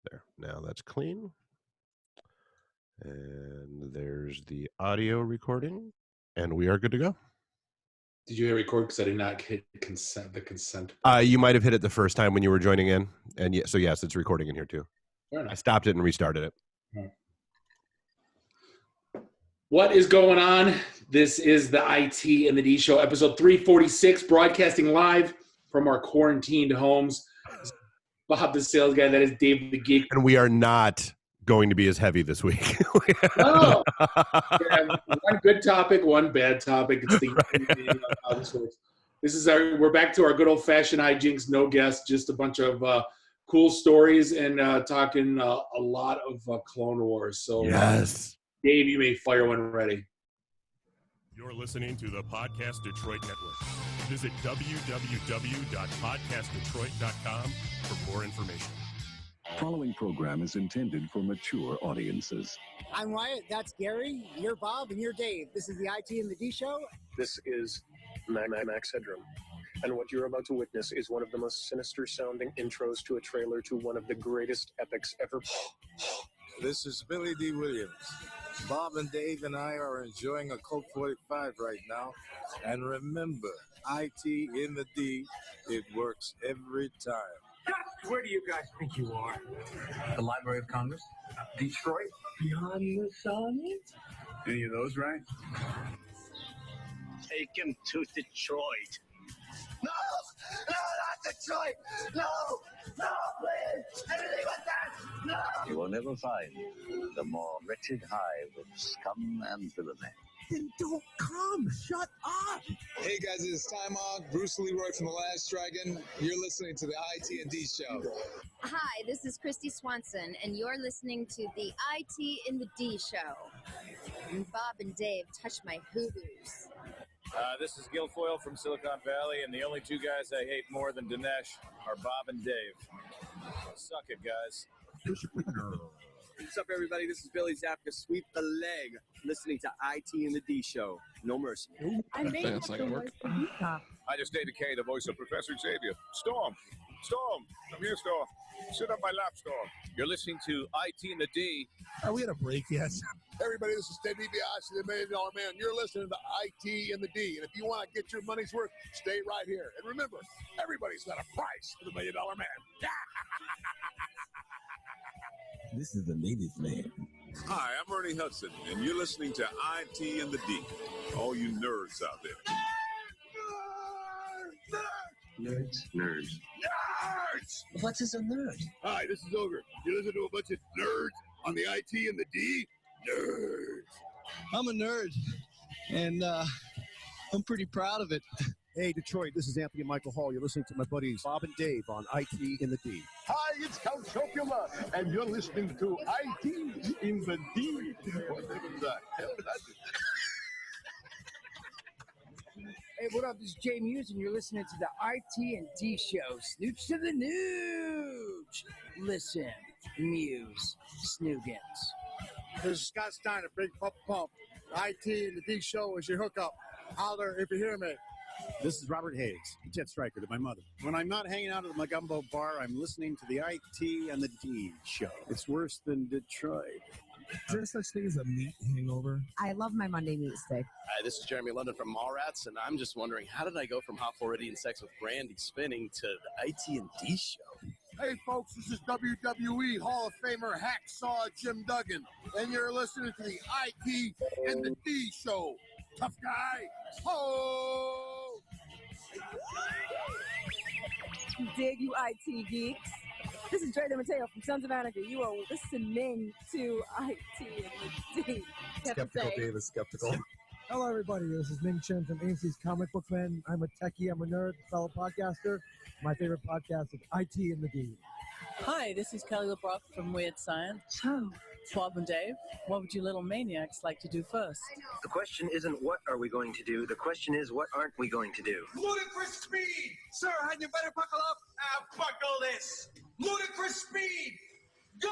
There. Now that's clean. And there's the audio recording. And we are good to go. Did you hit record? Because I did not hit the consent. You might have hit it the first time when you were joining in. And so yes, it's recording in here too. I stopped it and restarted it. What is going on? This is the IT and the D Show, episode 346, broadcasting live from our quarantined homes. Bob the sales guy, that is Dave the geek. And we are not going to be as heavy this week. No. One good topic, one bad topic. It's the right. How this works. We're back to our good old fashioned hijinks, no guests, just a bunch of cool stories and talking a lot of Clone Wars. So yes. Dave, you may fire when ready. You're listening to the Podcast Detroit Network. Visit www.podcastdetroit.com for more information. Following program is intended for mature audiences. I'm Wyatt, that's Gary, you're Bob, and you're Dave. This is the IT and the D Show. This is Max Headroom. And what you're about to witness is one of the most sinister-sounding intros to a trailer to one of the greatest epics ever. This is Billy D. Williams. Bob and Dave and I are enjoying a Colt 45 right now. And remember, IT in the D, it works every time. Where do you guys think you are? The Library of Congress? Detroit? Beyond the sun? Any of those right? Take him to Detroit. No! No, not Detroit! No! No, please! Anything but that! No! You will never find the more wretched hive of scum and villainy. Then don't come! Shut up! Hey guys, it's Time Off. Bruce Leroy from The Last Dragon. You're listening to the IT&D Show. Hi, this is Christy Swanson, and you're listening to the IT in the D Show. And Bob and Dave touch my hoo-hoos. This is Guilfoyle from Silicon Valley, and the only two guys I hate more than Dinesh are Bob and Dave. Suck it, guys. What's up, everybody? This is Billy Zapka. Sweep the leg. Listening to IT and the D Show. No mercy. I made that like work. I just Data K, the voice of Professor Xavier. Storm, come here, Storm. Sit on my lap, Storm. You're listening to IT and the D. Are we at a break yet? Everybody, this is Ted DiBiase, the $1 Million Man. You're listening to IT and the D. And if you want to get your money's worth, stay right here. And remember, everybody's got a price for the $1 Million Man. This is the Ladies' Man. Hi, I'm Ernie Hudson, and you're listening to IT and the D. All you nerds out there. Nerds. Nerds! What is a nerd? Hi, this is Ogre. You listen to a bunch of nerds on the IT and the D? Nerds! I'm a nerd, and I'm pretty proud of it. Hey, Detroit, this is Anthony Michael Hall. You're listening to my buddies Bob and Dave on IT in the D. Hi, it's Count Chocula, and you're listening to IT in the D. What the hell did I do? Hey, what up? This is Jay Muse, and you're listening to the IT and D Show. Snooch to the nooch. Listen, Muse, Snoogans. This is Scott Steiner, Big Pump. IT and the D Show is your hookup. Holler if you hear me. This is Robert Hayes, jet striker to my mother. When I'm not hanging out at my gumbo bar, I'm listening to the IT and the D Show. It's worse than Detroit. Is there such thing as a meat hangover? I love my Monday meat steak. Hi, this is Jeremy London from Mallrats, and I'm just wondering, how did I go from Hot Floridian Sex with Brandy spinning to the IT and D Show? Hey, folks, this is WWE Hall of Famer Hacksaw Jim Duggan, and you're listening to the IT and the D Show. Tough guy. Ho! Dig you IT geeks. This is Dre DeMatteo from Sons of Anarchy. You are listening to IT and the D. Skeptical Dave is skeptical. Hello, everybody. This is Ming Chen from AMC's Comic Book Man. I'm a techie. I'm a nerd, fellow podcaster. My favorite podcast is IT and the D. Hi, this is Kelly LeBrock from Weird Science. So, Bob and Dave, what would you little maniacs like to do first? The question isn't what are we going to do. The question is what aren't we going to do. Ludicrous speed! Sir, and you better buckle up. Buckle this. Ludicrous speed! Go!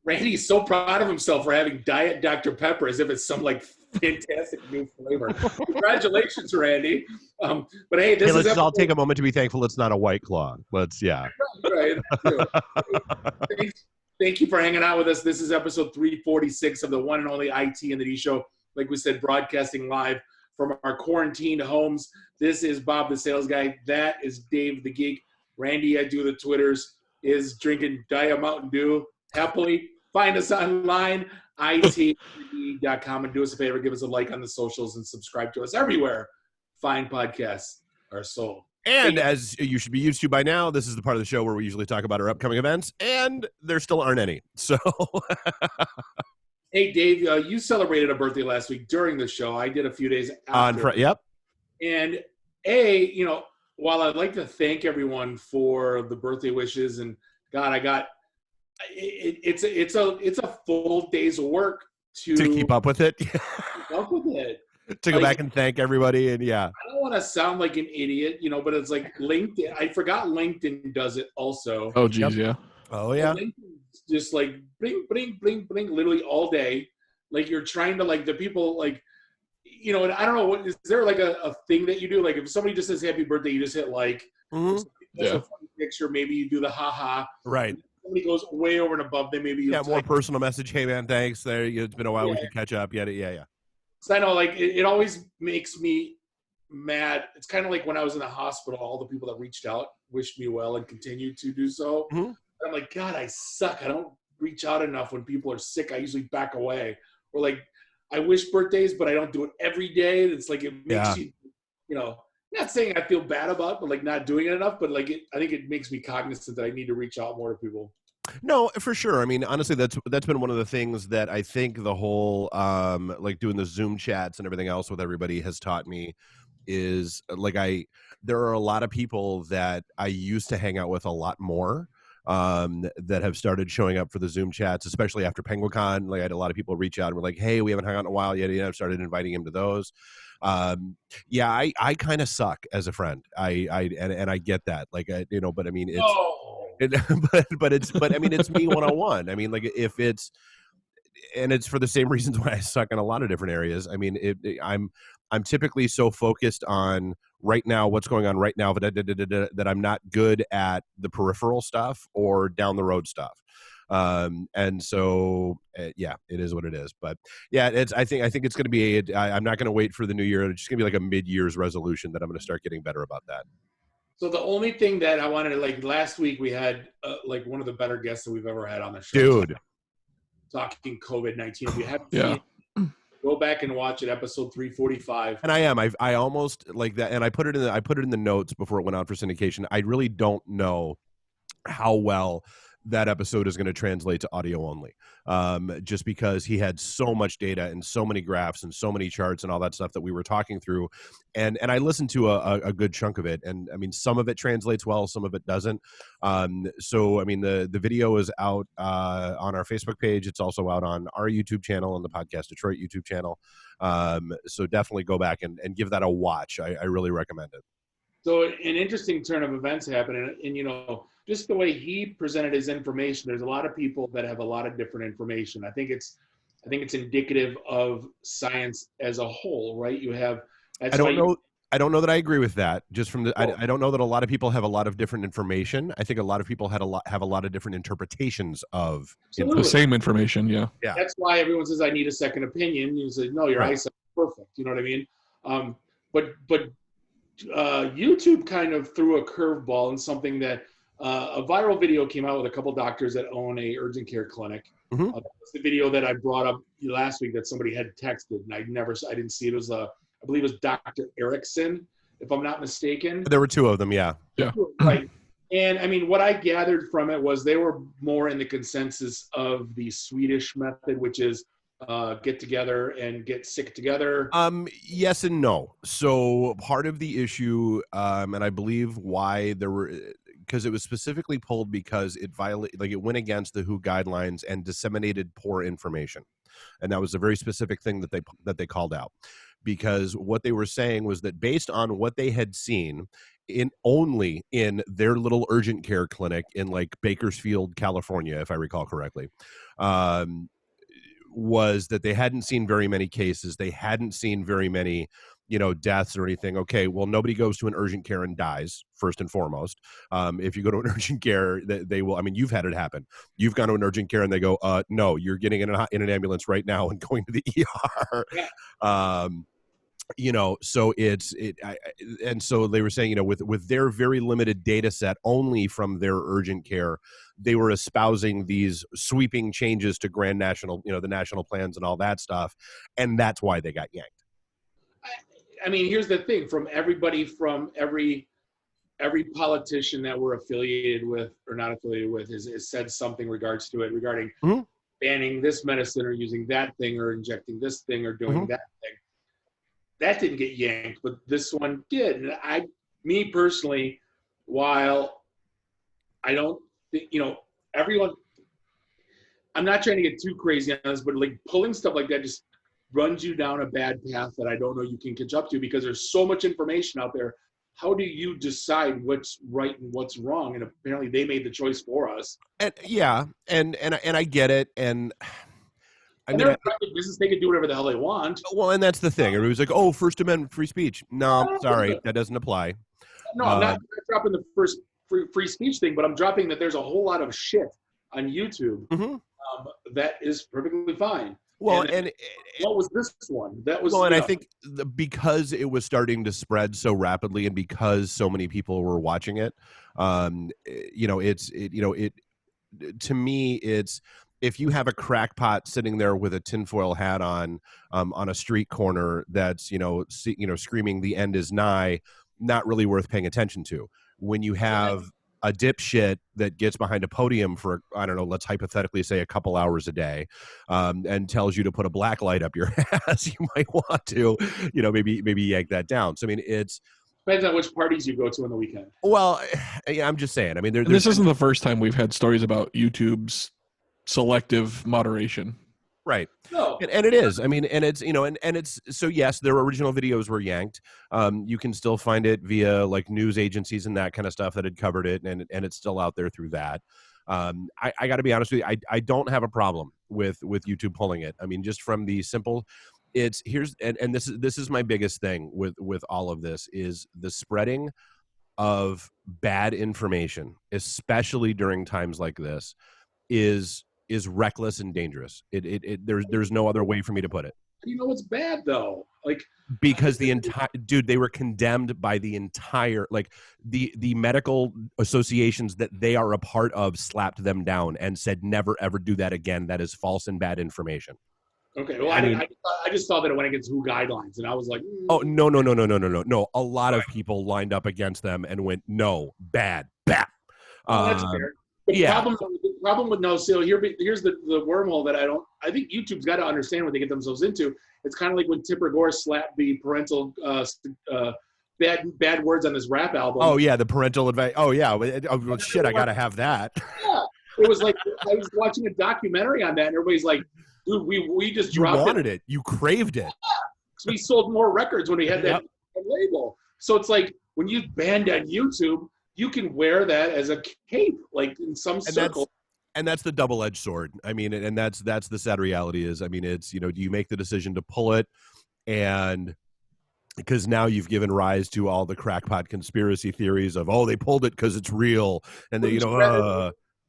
Randy's so proud of himself for having Diet Dr. Pepper as if it's some like fantastic new flavor. Congratulations, Randy. But hey, this is let's episode, all take a moment to be thankful it's not a White Claw. right. Thank you for hanging out with us. This is episode 346 of the one and only IT and the D Show. Like we said, broadcasting live from our quarantined homes. This is Bob, the sales guy. That is Dave, the geek. Randy, I do the Twitters, is drinking Diet Mountain Dew happily. Find us online, itnd.com, and do us a favor, give us a like on the socials and subscribe to us everywhere fine podcasts are sold. And as you should be used to by now, this is the part of the show where we usually talk about our upcoming events, and there still aren't any. So, hey, Dave, you celebrated a birthday last week during the show. I did a few days after. Yep. And while I'd like to thank everyone for the birthday wishes, and God, it's a full day's work to keep up with it. To go back and thank everybody, and I don't want to sound like an idiot, but it's like LinkedIn. I forgot LinkedIn does it also. Oh, geez, yeah. Oh, yeah. LinkedIn's just like bling, bling, bling, bling, literally all day. Like you're trying to the people and I don't know, is there like a thing that you do? Like if somebody just says happy birthday, you just hit like. Mm-hmm. That's a funny picture. Maybe you do the haha. Right. Somebody goes way over and above. Then maybe you more personal message. Hey man, thanks. It's been a while. We should catch up. Yeah. So I know, it always makes me mad. It's kind of like when I was in the hospital, all the people that reached out wished me well and continued to do so. Mm-hmm. I'm like, God, I suck. I don't reach out enough when people are sick. I usually back away. Or I wish birthdays, but I don't do it every day. It's like it makes you, not saying I feel bad about, but not doing it enough. But I think it makes me cognizant that I need to reach out more to people. No, for sure. I mean, honestly, that's been one of the things that I think the whole doing the Zoom chats and everything else with everybody has taught me is there are a lot of people that I used to hang out with a lot more that have started showing up for the Zoom chats, especially after PenguinCon. I had a lot of people reach out and were like, "Hey, we haven't hung out in a while yet." I've started inviting him to those. I kind of suck as a friend. I get that. But I mean, it's. Oh. But I mean, it's me 101. I mean, if it's, and it's for the same reasons why I suck in a lot of different areas. I mean, I'm typically so focused on right now, what's going on right now, that I'm not good at the peripheral stuff or down the road stuff. And so, it is what it is. But I think it's going to be. I'm not going to wait for the new year. It's just going to be like a mid-year's resolution that I'm going to start getting better about that. So the only thing that I wanted to last week we had one of the better guests that we've ever had on the show. Dude. Talking COVID-19. If you haven't seen it, go back and watch it, episode 345. And I almost like that, and I put it in the notes before it went out for syndication. I really don't know how well that episode is going to translate to audio only, just because he had so much data and so many graphs and so many charts and all that stuff that we were talking through, and I listened to a good chunk of it, and I mean some of it translates well, some of it doesn't. So I mean the video is out on our Facebook page. It's also out on our YouTube channel and the Podcast Detroit YouTube channel. So definitely go back and give that a watch. I really recommend it. So an interesting turn of events happened, and just the way he presented his information, there's a lot of people that have a lot of different information. I think it's indicative of science as a whole, right? You have. I don't know that I agree with that. Just from the, I don't know that a lot of people have a lot of different information. I think a lot of people have a lot of different interpretations of the same information. Yeah. That's why everyone says I need a second opinion. You say no, your eyesight's perfect. You know what I mean? But YouTube kind of threw a curveball in something that a viral video came out with a couple doctors that own a urgent care clinic. Mm-hmm. That's the video that I brought up last week that somebody had texted, and I didn't see it. It was I believe it was Dr. Erickson, if I'm not mistaken. There were two of them, yeah. Right. And I mean, what I gathered from it was they were more in the consensus of the Swedish method, which is get together and get sick together. Yes and no. So part of the issue, and I believe why there were, because it was specifically pulled because it it went against the WHO guidelines and disseminated poor information, and that was a very specific thing that they called out, because what they were saying was that based on what they had seen only in their little urgent care clinic in Bakersfield, California, if I recall correctly, was that they hadn't seen very many cases. They hadn't seen very many, deaths or anything. Okay, well, nobody goes to an urgent care and dies, first and foremost. If you go to an urgent care, they will. I mean, you've had it happen. You've gone to an urgent care and they go, no, you're getting in an ambulance right now and going to the ER. Yeah. So and so they were saying, with their very limited data set only from their urgent care, they were espousing these sweeping changes to grand national, the national plans and all that stuff. And that's why they got yanked. I mean, here's the thing: from everybody, from every politician that we're affiliated with or not affiliated with, has said something regarding banning this medicine or using that thing or injecting this thing or doing that thing. That didn't get yanked, but this one did. And me personally, while I don't think, everyone, I'm not trying to get too crazy on this, but like pulling stuff like that just runs you down a bad path that I don't know you can catch up to, because there's so much information out there. How do you decide what's right and what's wrong? And apparently they made the choice for us. And I get it. And I mean, they're a private business, they can do whatever the hell they want. Well, and that's the thing. Everybody's like, "Oh, First Amendment, free speech." No, sorry, that doesn't apply. No, I'm not dropping the first free speech thing, but I'm dropping that there's a whole lot of shit on YouTube that is perfectly fine. Well, and what was this one? That was I think because it was starting to spread so rapidly, and because so many people were watching it, to me, it's. If you have a crackpot sitting there with a tinfoil hat on a street corner that's screaming "the end is nigh," not really worth paying attention to. When you have a dipshit that gets behind a podium for, I don't know, let's hypothetically say a couple hours a day, and tells you to put a black light up your ass, you might want to, maybe yank that down. So I mean, it's. Depends on which parties you go to on the weekend. Well, yeah, I'm just saying. I mean, this isn't the first time we've had stories about YouTube's selective moderation, right? No. And it is. I mean, and it's and it's so yes, their original videos were yanked. You can still find it via like news agencies and that kind of stuff that had covered it, and it's still out there through that. I got to be honest with you, I don't have a problem with YouTube pulling it. I mean, just from the simple, this is my biggest thing with all of this is the spreading of bad information, especially during times like this, is reckless and dangerous. There's no other way for me to put it. You know what's bad though? Like, because they were condemned by the entire, like the medical associations that they are a part of slapped them down and said never ever do that again. That is false and bad information. Okay, well, I just saw that it went against WHO guidelines, and I was like, oh no. A lot of people lined up against them and went, no, bad. That's fair. The problem with no sale here's the wormhole that I think YouTube's got to understand what they get themselves into. It's kind of like when Tipper Gore slapped the parental bad words on his rap album. Oh yeah, the parental advice. Oh yeah, well, shit, I gotta have that. Yeah, it was like I was watching a documentary on that, and everybody's like, dude, we just you dropped wanted it, you craved it. So we sold more records when we had that label. So it's like when you banned on YouTube, you can wear that as a cape, like in some circle. And that's the double-edged sword. I mean, and that's the sad reality is, I mean, it's, do you make the decision to pull it? And because now you've given rise to all the crackpot conspiracy theories of, oh, they pulled it because it's real. And they,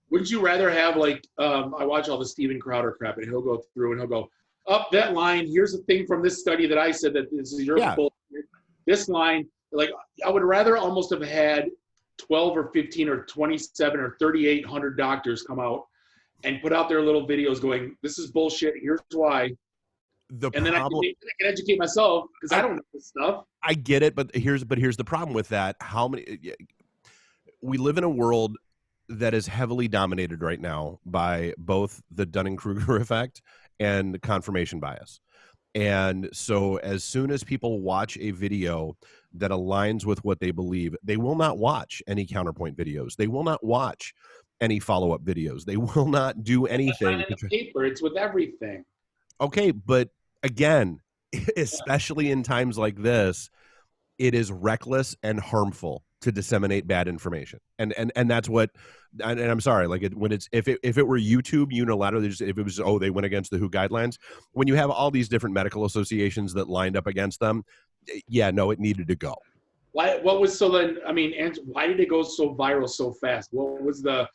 wouldn't you rather have like, I watch all the Steven Crowder crap, and he'll go through and he'll go, up that line, here's the thing from this study that I said that this is your bullshit. This line, like, I would rather almost have had 12 or 15 or 27 or 3,800 doctors come out and put out their little videos going, this is bullshit, here's why. Then I can educate myself because I don't know this stuff. I get it, but here's the problem with that. We live in a world that is heavily dominated right now by both the Dunning-Kruger effect and confirmation bias. And so as soon as people watch a video that aligns with what they believe, they will not watch any counterpoint videos. They will not watch any follow-up videos. They will not do anything. It's not in the paper, it's with everything. Okay, but again, especially in times like this, it is reckless and harmful to disseminate bad information, and that's what. And I'm sorry, like if it were YouTube unilaterally, if it was they went against the WHO guidelines, when you have all these different medical associations that lined up against them, yeah, no, it needed to go. Why? What was so then? I mean, and why did it go so viral so fast? What was the?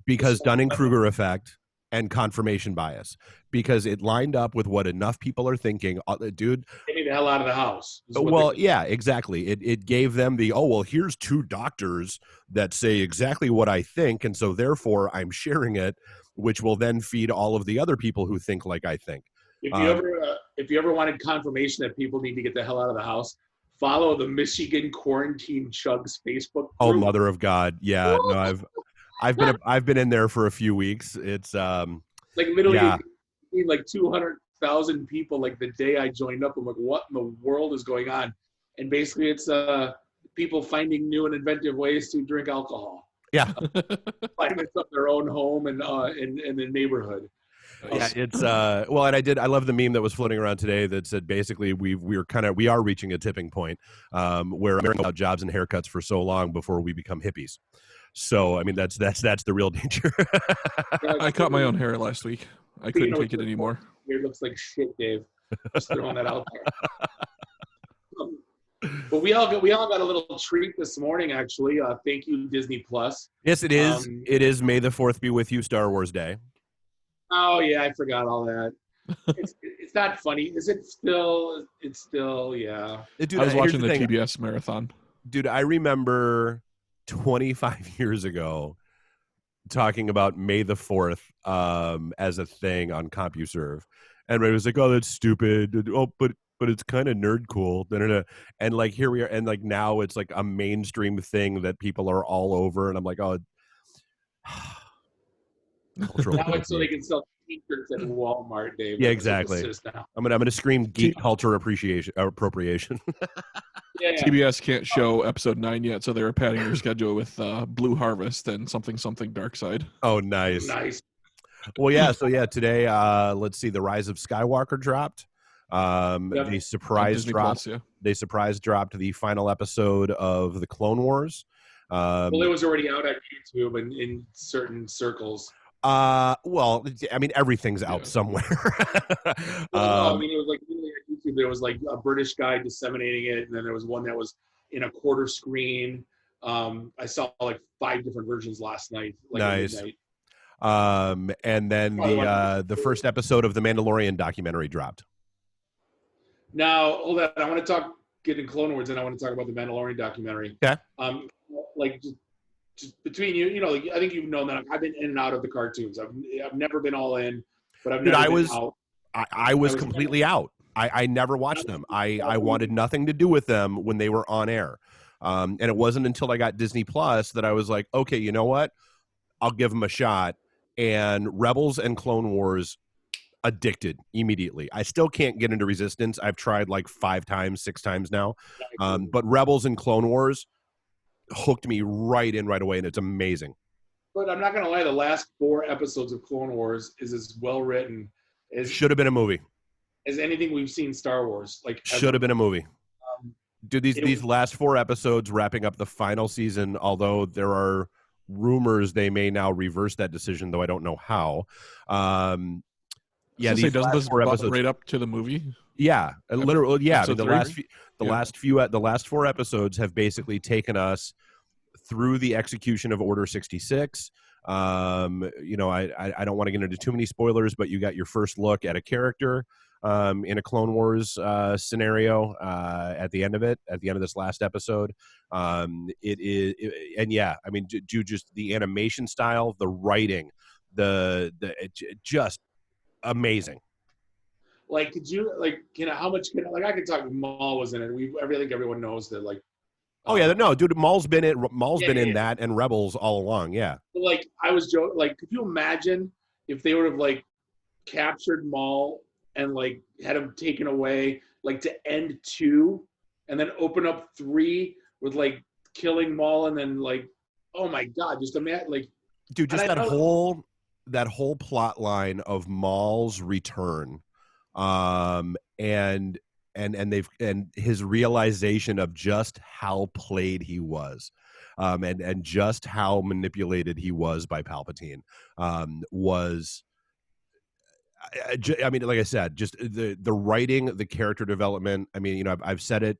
Because Dunning-Kruger effect and confirmation bias, because it lined up with what enough people are thinking. Dude, get me the hell out of the house. Well, yeah, exactly. It gave them the, here's 2 doctors that say exactly what I think, and so therefore I'm sharing it, which will then feed all of the other people who think like I think. If you ever wanted confirmation that people need to get the hell out of the house, follow the Michigan Quarantine Chugs Facebook group. Oh, mother of God. Yeah, no, I've been in there for a few weeks. It's like literally like 200,000 people. Like the day I joined up, I'm like, what in the world is going on? And basically, it's people finding new and inventive ways to drink alcohol. Yeah, finding it up their own home and in the neighborhood. Yeah, it's and I love the meme that was floating around today that said basically we are reaching a tipping point where America about jobs and haircuts for so long before we become hippies. So I mean that's the real danger. I cut my own hair last week. I couldn't take it anymore. It looks like shit, Dave. Just throwing that out there. But we all got a little treat this morning, actually. Thank you, Disney Plus. Yes, it is. It is May the 4th be with you, Star Wars Day. Oh yeah, I forgot all that. It's not funny. Is it still? It's still, yeah. Dude, I was watching the TBS marathon. Dude, I remember 25 years ago talking about May the 4th as a thing on CompuServe. And everybody was like, oh, that's stupid. Oh, but it's kind of nerd cool. And like here we are. And like now it's like a mainstream thing that people are all over. And I'm like, oh. Now it's so they can sell t-shirts at Walmart, Dave. Yeah, exactly. I'm gonna scream geek culture appropriation. Yeah. TBS can't show episode 9 yet, so they were padding their schedule with Blue Harvest and something Dark Side. Oh, nice. Nice. Well, yeah. So yeah, today, let's see, The Rise of Skywalker dropped. They surprise dropped. Plus, yeah. They surprise dropped the final episode of the Clone Wars. Well, it was already out on YouTube and in certain circles. Well, I mean, everything's out somewhere. I mean, it was like really on YouTube. There was like a British guy disseminating it, and then there was one that was in a quarter screen. I saw like 5 different versions last night. Like nice. At midnight. And then the first episode of the Mandalorian documentary dropped. Now, hold on. I want to get in Clone Wars, and I want to talk about the Mandalorian documentary. Yeah. Like just between you, like, I think you've known that I've been in and out of the cartoons. I've never been all in, but I've never been out. I was completely out. I never watched them. I wanted nothing to do with them when they were on air. And it wasn't until I got Disney Plus that I was like, okay, you know what? I'll give them a shot. And Rebels and Clone Wars, addicted immediately. I still can't get into Resistance. I've tried like 5 times, 6 times now. But Rebels and Clone Wars hooked me right away, and it's amazing. But I'm not going to lie, the last 4 episodes of Clone Wars is as well written as should have been a movie. As anything we've seen Star Wars. Like should have been a movie. Dude, these last 4 episodes wrapping up the final season, although there are rumors they may now reverse that decision, though I don't know how. Yeah, these doesn't this episodes right up to the movie? Yeah, literally. Yeah, I mean, the last 4 episodes have basically taken us through the execution of Order 66. I don't want to get into too many spoilers, but you got your first look at a character in a Clone Wars scenario at the end of this last episode. I mean, just the animation style, the writing, just amazing. Like, could you, like, how much I could talk. Maul was in it. I think everyone knows that, like. Oh yeah, no, dude, Maul's been in that and Rebels all along. Yeah. But, like, I was joking. Like, could you imagine if they would have like captured Maul and like had him taken away, like to end 2, and then open up 3 with like killing Maul, and then like, oh my God, just imagine, like, dude, just that whole plot line of Maul's return, and and his realization of just how played he was, and just how manipulated he was by Palpatine, was. I mean, like I said, just the writing, the character development. I mean, I've said it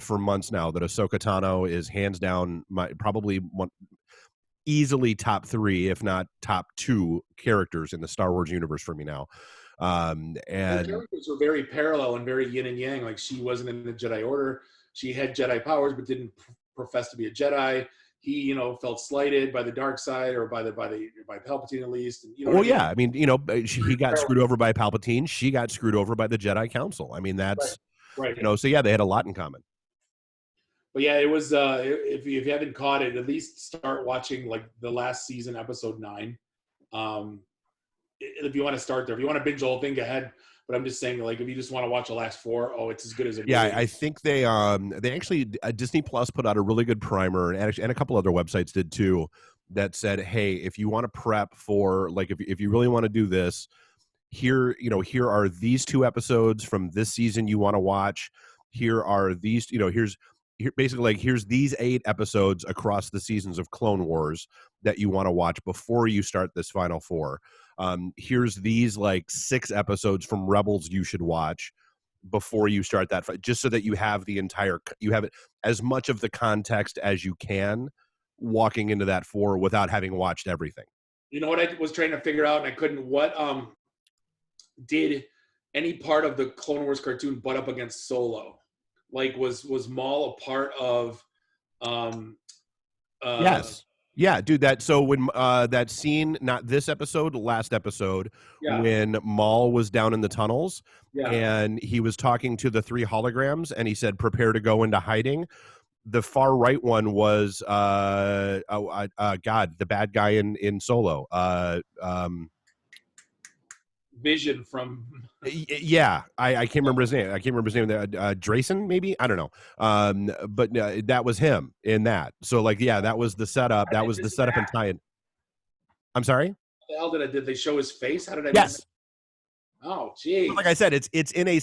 for months now that Ahsoka Tano is hands down probably one, easily top 3, if not top 2 characters in the Star Wars universe for me now. And the characters were very parallel and very yin and yang. Like, she wasn't in the Jedi Order. She had Jedi powers, but didn't profess to be a Jedi. He, felt slighted by the dark side, or by Palpatine at least. And, well, yeah, I mean, he got screwed over by Palpatine. She got screwed over by the Jedi Council. I mean, that's right. So yeah, they had a lot in common. But yeah, it was. If you haven't caught it, at least start watching like the last season, episode 9. If you want to start there, if you want to binge the whole thing, go ahead. But I'm just saying, like, if you just want to watch the last 4, it's as good as it. Yeah, I think they actually Disney Plus put out a really good primer, and a couple other websites did too, that said, hey, if you want to prep for, like, if you really want to do this, here are these 2 episodes from this season you want to watch. Here are these, here's basically, like, here's these 8 episodes across the seasons of Clone Wars that you want to watch before you start this final 4. Here's these like 6 episodes from Rebels you should watch before you start that, just so that you have it as much of the context as you can walking into that 4 without having watched everything. You know what I was trying to figure out, and I couldn't. What did any part of the Clone Wars cartoon butt up against Solo? Like, was Maul a part of? Yes. Yeah, dude. So when that scene, not this episode, last episode, when Maul was down in the tunnels, and he was talking to the 3 holograms, and he said, "Prepare to go into hiding." The far right one was God, the bad guy in Solo. Vision from. Yeah, I can't remember his name. Drayson, maybe, I don't know. But that was him in that. So, like, yeah, that was the setup. That was the setup and tie-in. I'm sorry. What the hell did they show his face? How did I? Yes. Oh, geez. Like I said, it's in a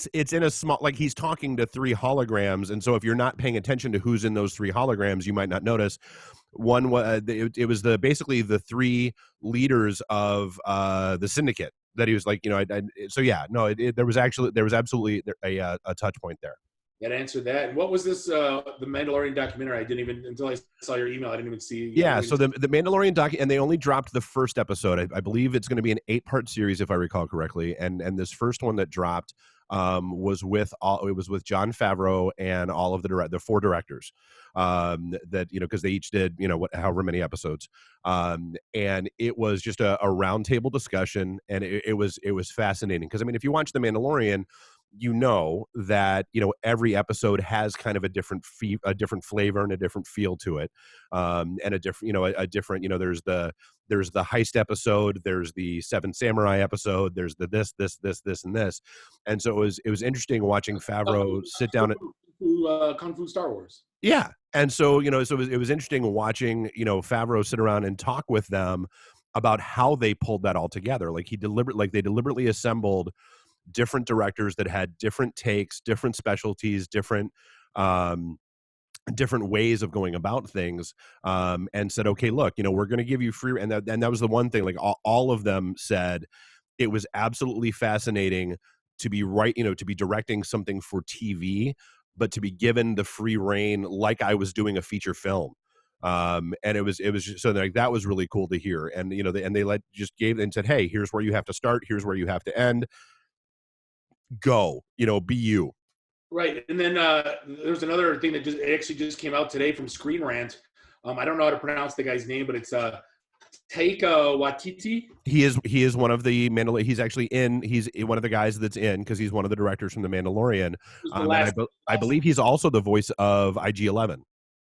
small, like, he's talking to 3 holograms, and so if you're not paying attention to who's in those 3 holograms, you might not notice. One was it was basically the 3 leaders of the syndicate that he was like, so yeah, no, there was absolutely a touch point there. That answered that. And what was this? The Mandalorian documentary? I didn't even, until I saw your email, I didn't even see. Yeah, so the Mandalorian and they only dropped the first episode. I believe it's going to be an 8-part series, if I recall correctly. And this first one that dropped was with Jon Favreau and all of the 4 directors. That because they each did however many episodes. And it was just a roundtable discussion, and it was fascinating, because I mean, if you watch The Mandalorian, that every episode has kind of a different flavor and a different feel to it, and a different there's the heist episode, there's the 7 Samurai episode, there's the this and this, and so it was interesting watching Favreau sit down at Kung Fu Star Wars. Yeah, and so it was interesting watching Favreau sit around and talk with them about how they pulled that all together. Like, they deliberately assembled different directors that had different takes, different specialties, different ways of going about things, and said, okay, look, we're going to give you free, and that was the one thing, like, all of them said it was absolutely fascinating to be to be directing something for TV, but to be given the free reign like I was doing a feature film. And it was just, so like, that was really cool to hear. And they gave and said, hey, here's where you have to start, here's where you have to end. Go, be you. Right. And then there's another thing that just came out today from Screen Rant. I don't know how to pronounce the guy's name, but it's Taika Waititi. He is one of the he's actually he's one of the guys that's in, because he's one of the directors from The Mandalorian. I believe he's also the voice of IG-11.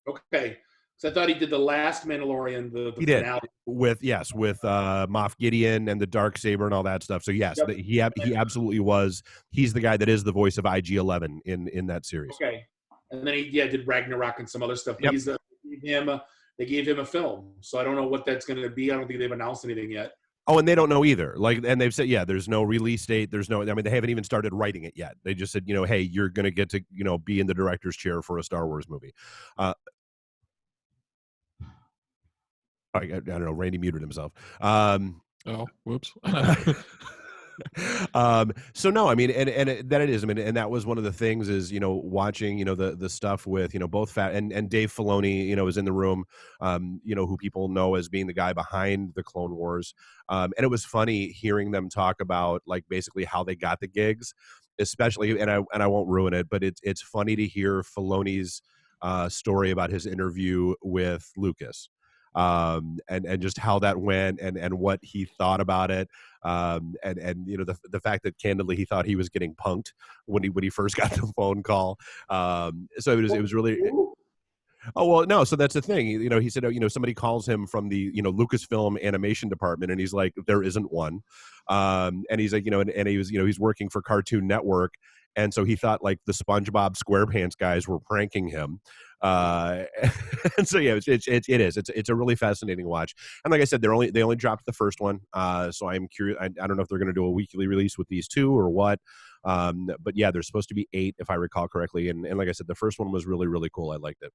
Okay. So I thought he did the last Mandalorian, the finale. With Moff Gideon and the Darksaber and all that stuff. So yes, he absolutely was. He's the guy that is the voice of IG-11 in that series. Okay. And then he did Ragnarok and some other stuff. But they gave him a film. So I don't know what that's going to be. I don't think they've announced anything yet. Oh, and they don't know either. Like, and they've said, yeah, there's no release date. There's no, I mean, they haven't even started writing it yet. They just said, hey, you're going to get to, be in the director's chair for a Star Wars movie. I don't know. Randy muted himself. Oh, whoops. So no, I mean, and that it is. I mean, and that was one of the things is, watching, the stuff with, both Fat and Dave Filoni, is in the room, who people know as being the guy behind the Clone Wars. And it was funny hearing them talk about like basically how they got the gigs, especially, and I won't ruin it, but it's funny to hear Filoni's story about his interview with Lucas. And just how that went and what he thought about it. And the fact that candidly he thought he was getting punked when he first got the phone call. So it was really. Oh, well, no. So that's the thing. He said, somebody calls him from the, Lucasfilm animation department, and he's like, there isn't one. And he's like, and he was, he's working for Cartoon Network. And so he thought like the SpongeBob SquarePants guys were pranking him. And so, yeah, it's a really fascinating watch. And like I said, they only dropped the first one. So I'm curious. I don't know if they're going to do a weekly release with these two or what. But yeah, there's supposed to be 8, if I recall correctly. And like I said, the first one was really, really cool. I liked it.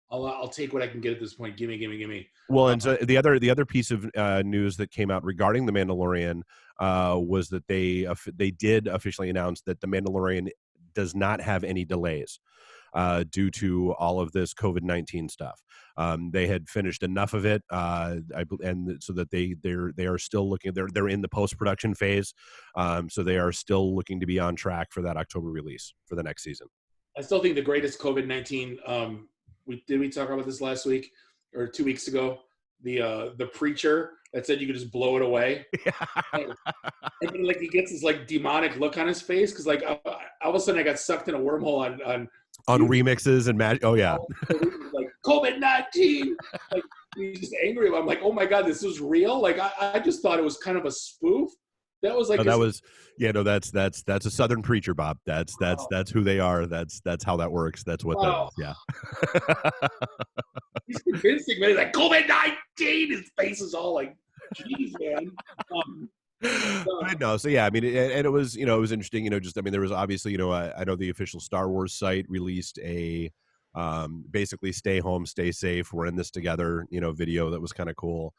I'll take what I can get at this point. Gimme. Well, and so the other piece of news that came out regarding The Mandalorian was that they did officially announce that The Mandalorian does not have any delays due to all of this COVID-19 stuff. They had finished enough of it, and so that they are still looking. They're in the post-production phase, so they are still looking to be on track for that October release for the next season. I still think the greatest COVID-19. Did we talk about this last week or 2 weeks ago? The preacher that said you could just blow it away. And then like he gets this like demonic look on his face because like all of a sudden I got sucked in a wormhole on remixes and magic. Oh yeah, like COVID-19. Like he's just angry about. I'm like, oh my god, this is real. Like I just thought it was kind of a spoof. That was like that's a Southern preacher, Bob. That's who they are. That's how that works. That's what that is. Yeah. He's convincing me like COVID-19. His face is all like, geez, man. No, so yeah, I mean, and it was, it was interesting, just, I mean, there was obviously, I know the official Star Wars site released a basically stay home, stay safe, we're in this together, video that was kind of cool.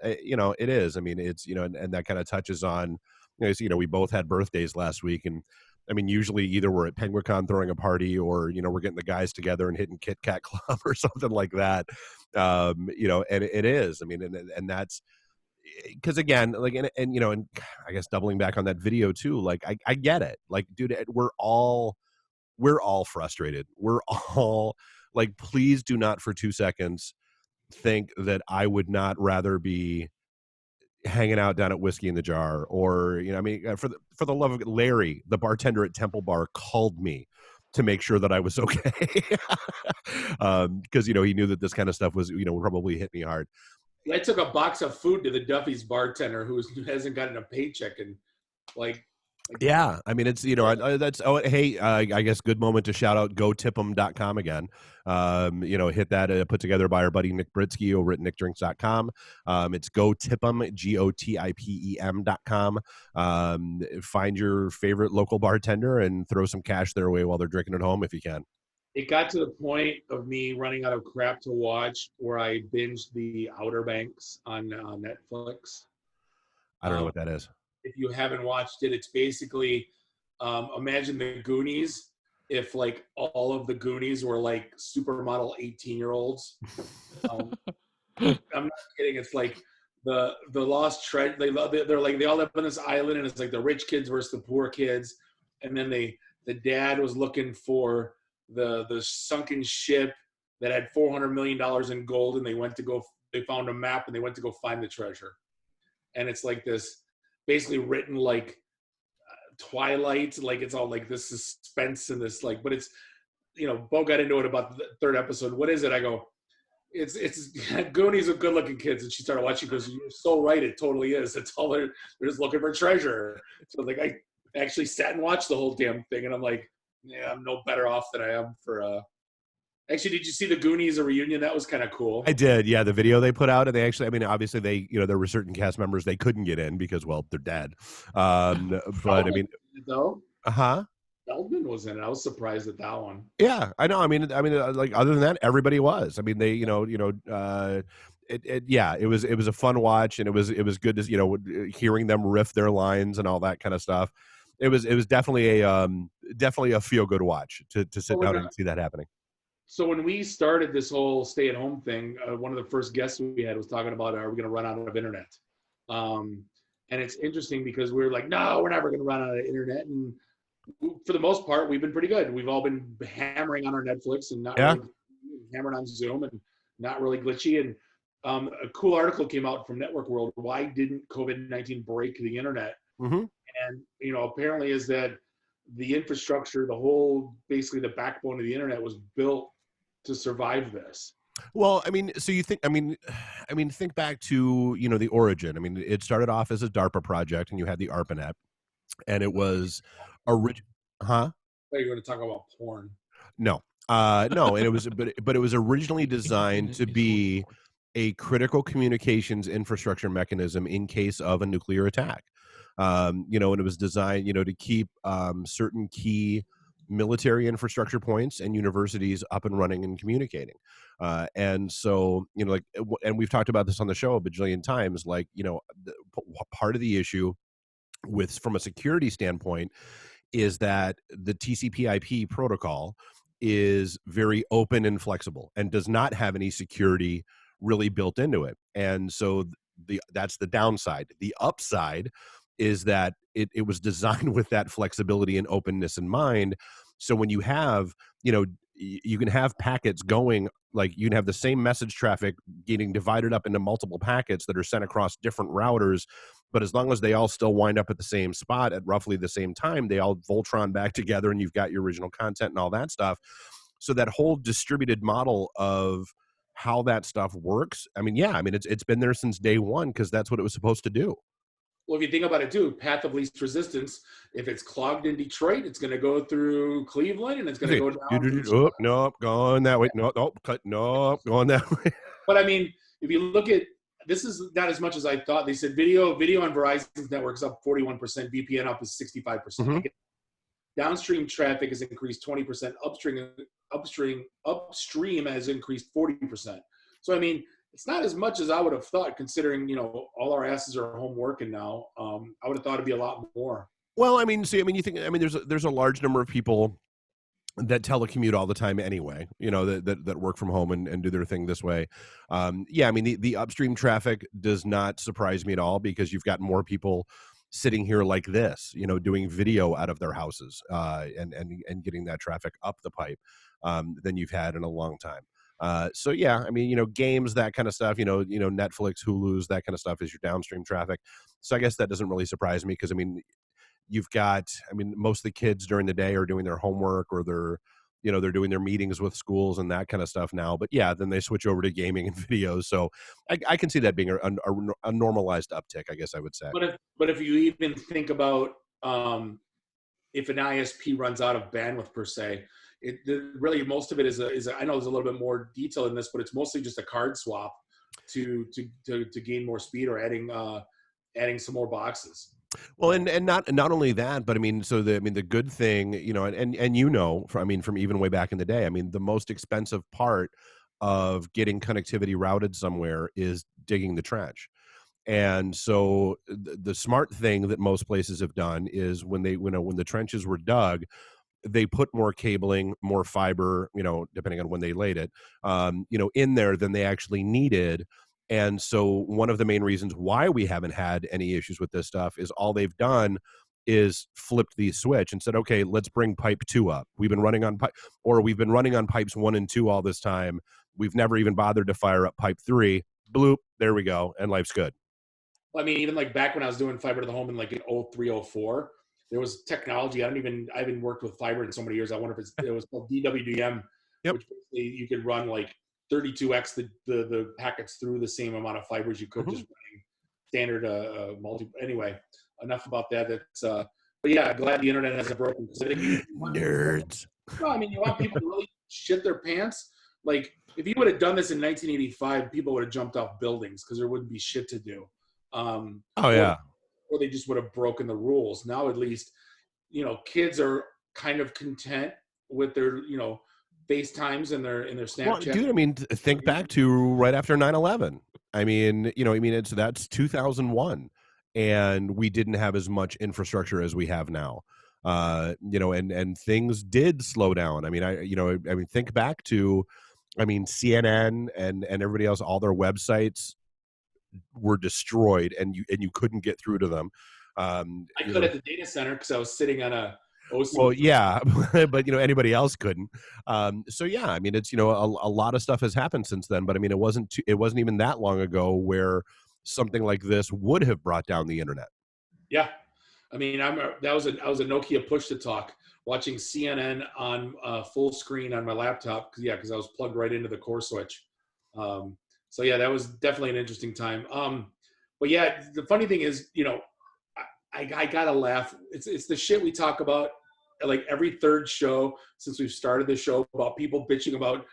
It is, I mean, it's, and that kind of touches on, we both had birthdays last week, and I mean, usually either we're at PenguinCon throwing a party or, we're getting the guys together and hitting Kit Kat Club or something like that. And it is, I mean, and that's, because again, like, and I guess doubling back on that video too, like, I get it. Like, dude, we're all frustrated. We're all like, please do not for 2 seconds think that I would not rather be hanging out down at Whiskey in the Jar or, I mean, for the love of Larry, the bartender at Temple Bar, called me to make sure that I was okay. Because, he knew that this kind of stuff was, would probably hit me hard. I took a box of food to the Duffy's bartender who hasn't gotten a paycheck and like yeah, I mean, it's, that's, hey, I guess good moment to shout out gotipem.com again. Hit that, put together by our buddy Nick Britsky over at nickdrinks.com. It's gotipem, GOTIPEM.com. Find your favorite local bartender and throw some cash their way while they're drinking at home if you can. It got to the point of me running out of crap to watch where I binged the Outer Banks on Netflix. I don't know what that is. If you haven't watched it, it's basically imagine the Goonies if like all of the Goonies were like supermodel 18-year-olds. I'm not kidding. It's like the lost treasure. They're like they all live on this island, and it's like the rich kids versus the poor kids. And then the dad was looking for the sunken ship that had $400 million in gold, and they found a map and they went to go find the treasure. And it's like this. Basically written like Twilight, like it's all like this suspense and this like, but it's, Bo got into it about the third episode. What is it? I go, it's Goonies with good looking kids. And she started watching because you're so right. It totally is. It's all they're just looking for treasure. So like I actually sat and watched the whole damn thing. And I'm like, yeah, I'm no better off than I am for Actually, did you see the Goonies, a reunion? That was kind of cool. I did, yeah. The video they put out, and they actually, I mean, obviously they, there were certain cast members they couldn't get in because, well, they're dead. But I mean, though, huh? Feldman was in it. I was surprised at that one. Yeah, I know. I mean, like other than that, everybody was. I mean, they, it was a fun watch, and it was good to hearing them riff their lines and all that kind of stuff. It was definitely a feel good watch to sit down and see that happening. So when we started this whole stay-at-home thing, one of the first guests we had was talking about, are we going to run out of internet? And it's interesting because we were like, no, we're never going to run out of internet. And for the most part, we've been pretty good. We've all been hammering on our Netflix and not really hammering on Zoom and not really glitchy. And a cool article came out from Network World. Why didn't COVID-19 break the internet? Mm-hmm. And, apparently is that the infrastructure, basically the backbone of the internet was built to survive this. Well, I mean, so you think, think back to, the origin. I mean, it started off as a DARPA project, and you had the ARPANET, and it was original. Huh? I thought you were going to talk about porn. No, no, and it was, but it was originally designed to be a critical communications infrastructure mechanism in case of a nuclear attack. And it was designed, to keep certain key military infrastructure points and universities up and running and communicating. And so, and we've talked about this on the show a bajillion times, part of the issue from a security standpoint is that the TCP/IP protocol is very open and flexible and does not have any security really built into it. And so that's the downside. The upside is that it was designed with that flexibility and openness in mind. So when you have, you can have packets going, like you can have the same message traffic getting divided up into multiple packets that are sent across different routers, but as long as they all still wind up at the same spot at roughly the same time, they all Voltron back together and you've got your original content and all that stuff. So that whole distributed model of how that stuff works, it's been there since day one because that's what it was supposed to do. Well, if you think about it too, path of least resistance, if it's clogged in Detroit, it's going to go through Cleveland and it's going to go down. Nope, going that way. Nope, going that way. But I mean, if you look at, this is not as much as I thought. They said video on Verizon's network is up 41%, VPN up is 65%. Mm-hmm. Downstream traffic has increased 20%, upstream has increased 40%. So, I mean, it's not as much as I would have thought, considering, all our asses are home working now. I would have thought it'd be a lot more. Well, you think, there's a large number of people that telecommute all the time anyway, that work from home and do their thing this way. The upstream traffic does not surprise me at all because you've got more people sitting here like this, doing video out of their houses and getting that traffic up the pipe than you've had in a long time. Games, that kind of stuff, Netflix, Hulu's, that kind of stuff is your downstream traffic. So I guess that doesn't really surprise me because, you've got, most of the kids during the day are doing their homework or they're doing their meetings with schools and that kind of stuff now. But yeah, then they switch over to gaming and videos. So I can see that being a normalized uptick, I guess I would say. But if you even think about if an ISP runs out of bandwidth per se, really most of it is I know there's a little bit more detail in this, but it's mostly just a card swap to gain more speed or adding some more boxes. Well, and not only that, but the good thing, from even way back in the day, the most expensive part of getting connectivity routed somewhere is digging the trench. And so the smart thing that most places have done is when the trenches were dug, they put more cabling, more fiber, depending on when they laid it, in there than they actually needed. And so one of the main reasons why we haven't had any issues with this stuff is all they've done is flipped the switch and said, okay, let's bring pipe 2 up. We've been running on pipes 1 and 2 all this time. We've never even bothered to fire up pipe 3. Bloop, there we go, and life's good. Well, even like back when I was doing fiber to the home in like in 03, 04, there was technology. I haven't worked with fiber in so many years. I wonder if it was called DWDM, which basically you could run like 32x the packets through the same amount of fibers you could just running standard multi. Anyway, enough about that. That's but yeah, glad the internet hasn't broken. Nerds. No, you want people to really shit their pants. like if you would have done this in 1985, people would have jumped off buildings because there wouldn't be shit to do. Oh yeah. Or they just would have broken the rules. Now at least, kids are kind of content with their, FaceTimes and their Snapchat. Well, dude, I mean, think back to right after 9/11. I mean, that's 2001, and we didn't have as much infrastructure as we have now. And things did slow down. I mean, think back to, CNN and everybody else, all their websites were destroyed, and you couldn't get through to them. I could at the data center because I was sitting on a OC. Well, yeah, but anybody else couldn't. So yeah, I mean, it's a lot of stuff has happened since then. But I mean, it wasn't even that long ago where something like this would have brought down the internet. Yeah, I mean, I was a Nokia push to talk watching CNN on full screen on my laptop. Because I was plugged right into the core switch. So yeah, that was definitely an interesting time. But yeah, the funny thing is, I gotta laugh. It's the shit we talk about like every third show since we've started the show about people bitching about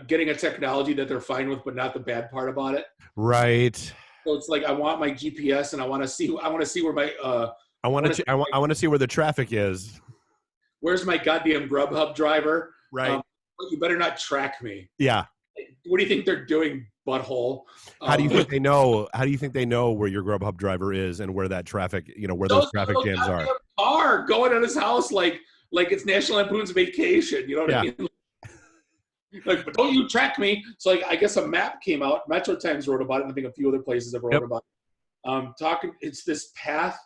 getting a technology that they're fine with, but not the bad part about it. Right. So it's like I want my GPS and I want to see where my I want to see where the traffic is. Where's my goddamn Grubhub driver? Right. You better not track me. Yeah. What do you think they're doing, butthole? How do you think they know? How do you think they know where your Grubhub driver is and where that traffic, where those traffic jams are? Car going at his house like it's National Lampoon's Vacation. You know what I mean? Like, but don't you track me? So like, I guess a map came out. Metro Times wrote about it, and I think a few other places have wrote about it. It's this path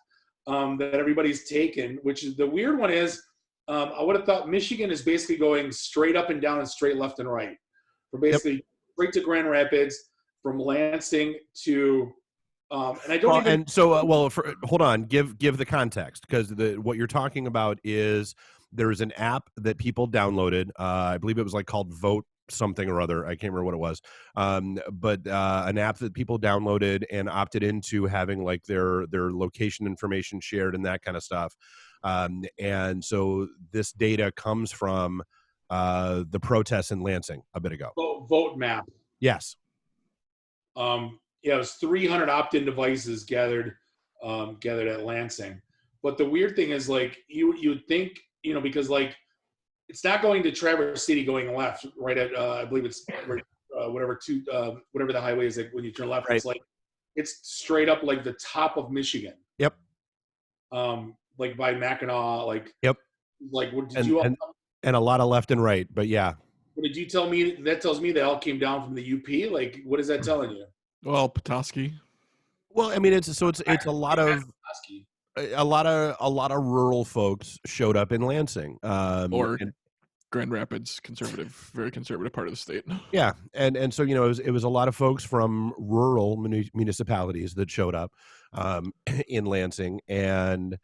that everybody's taken, which is the weird one is I would have thought Michigan is basically going straight up and down and straight left and right. For basically straight to Grand Rapids, from Lansing to, and I don't. Hold on, give the context, because what you're talking about is there's an app that people downloaded. I believe it was called Vote something or other. I can't remember what it was. But an app that people downloaded and opted into having their location information shared and that kind of stuff. And so this data comes from the protests in Lansing a bit ago. Vote map. Yes. It was 300 opt-in devices gathered at Lansing. But the weird thing is, you'd think, because it's not going to Traverse City going left, right at I believe it's whatever the highway is when you turn left. Right. It's straight up the top of Michigan. Yep. By Mackinac. Yep. And a lot of left and right, but yeah. Did you tell me that tells me they all came down from the UP? What is that telling you? Well, Petoskey. Well, I mean, it's a lot of rural folks showed up in Lansing, Grand Rapids, very conservative part of the state. Yeah, and so it was a lot of folks from rural municipalities that showed up in Lansing, and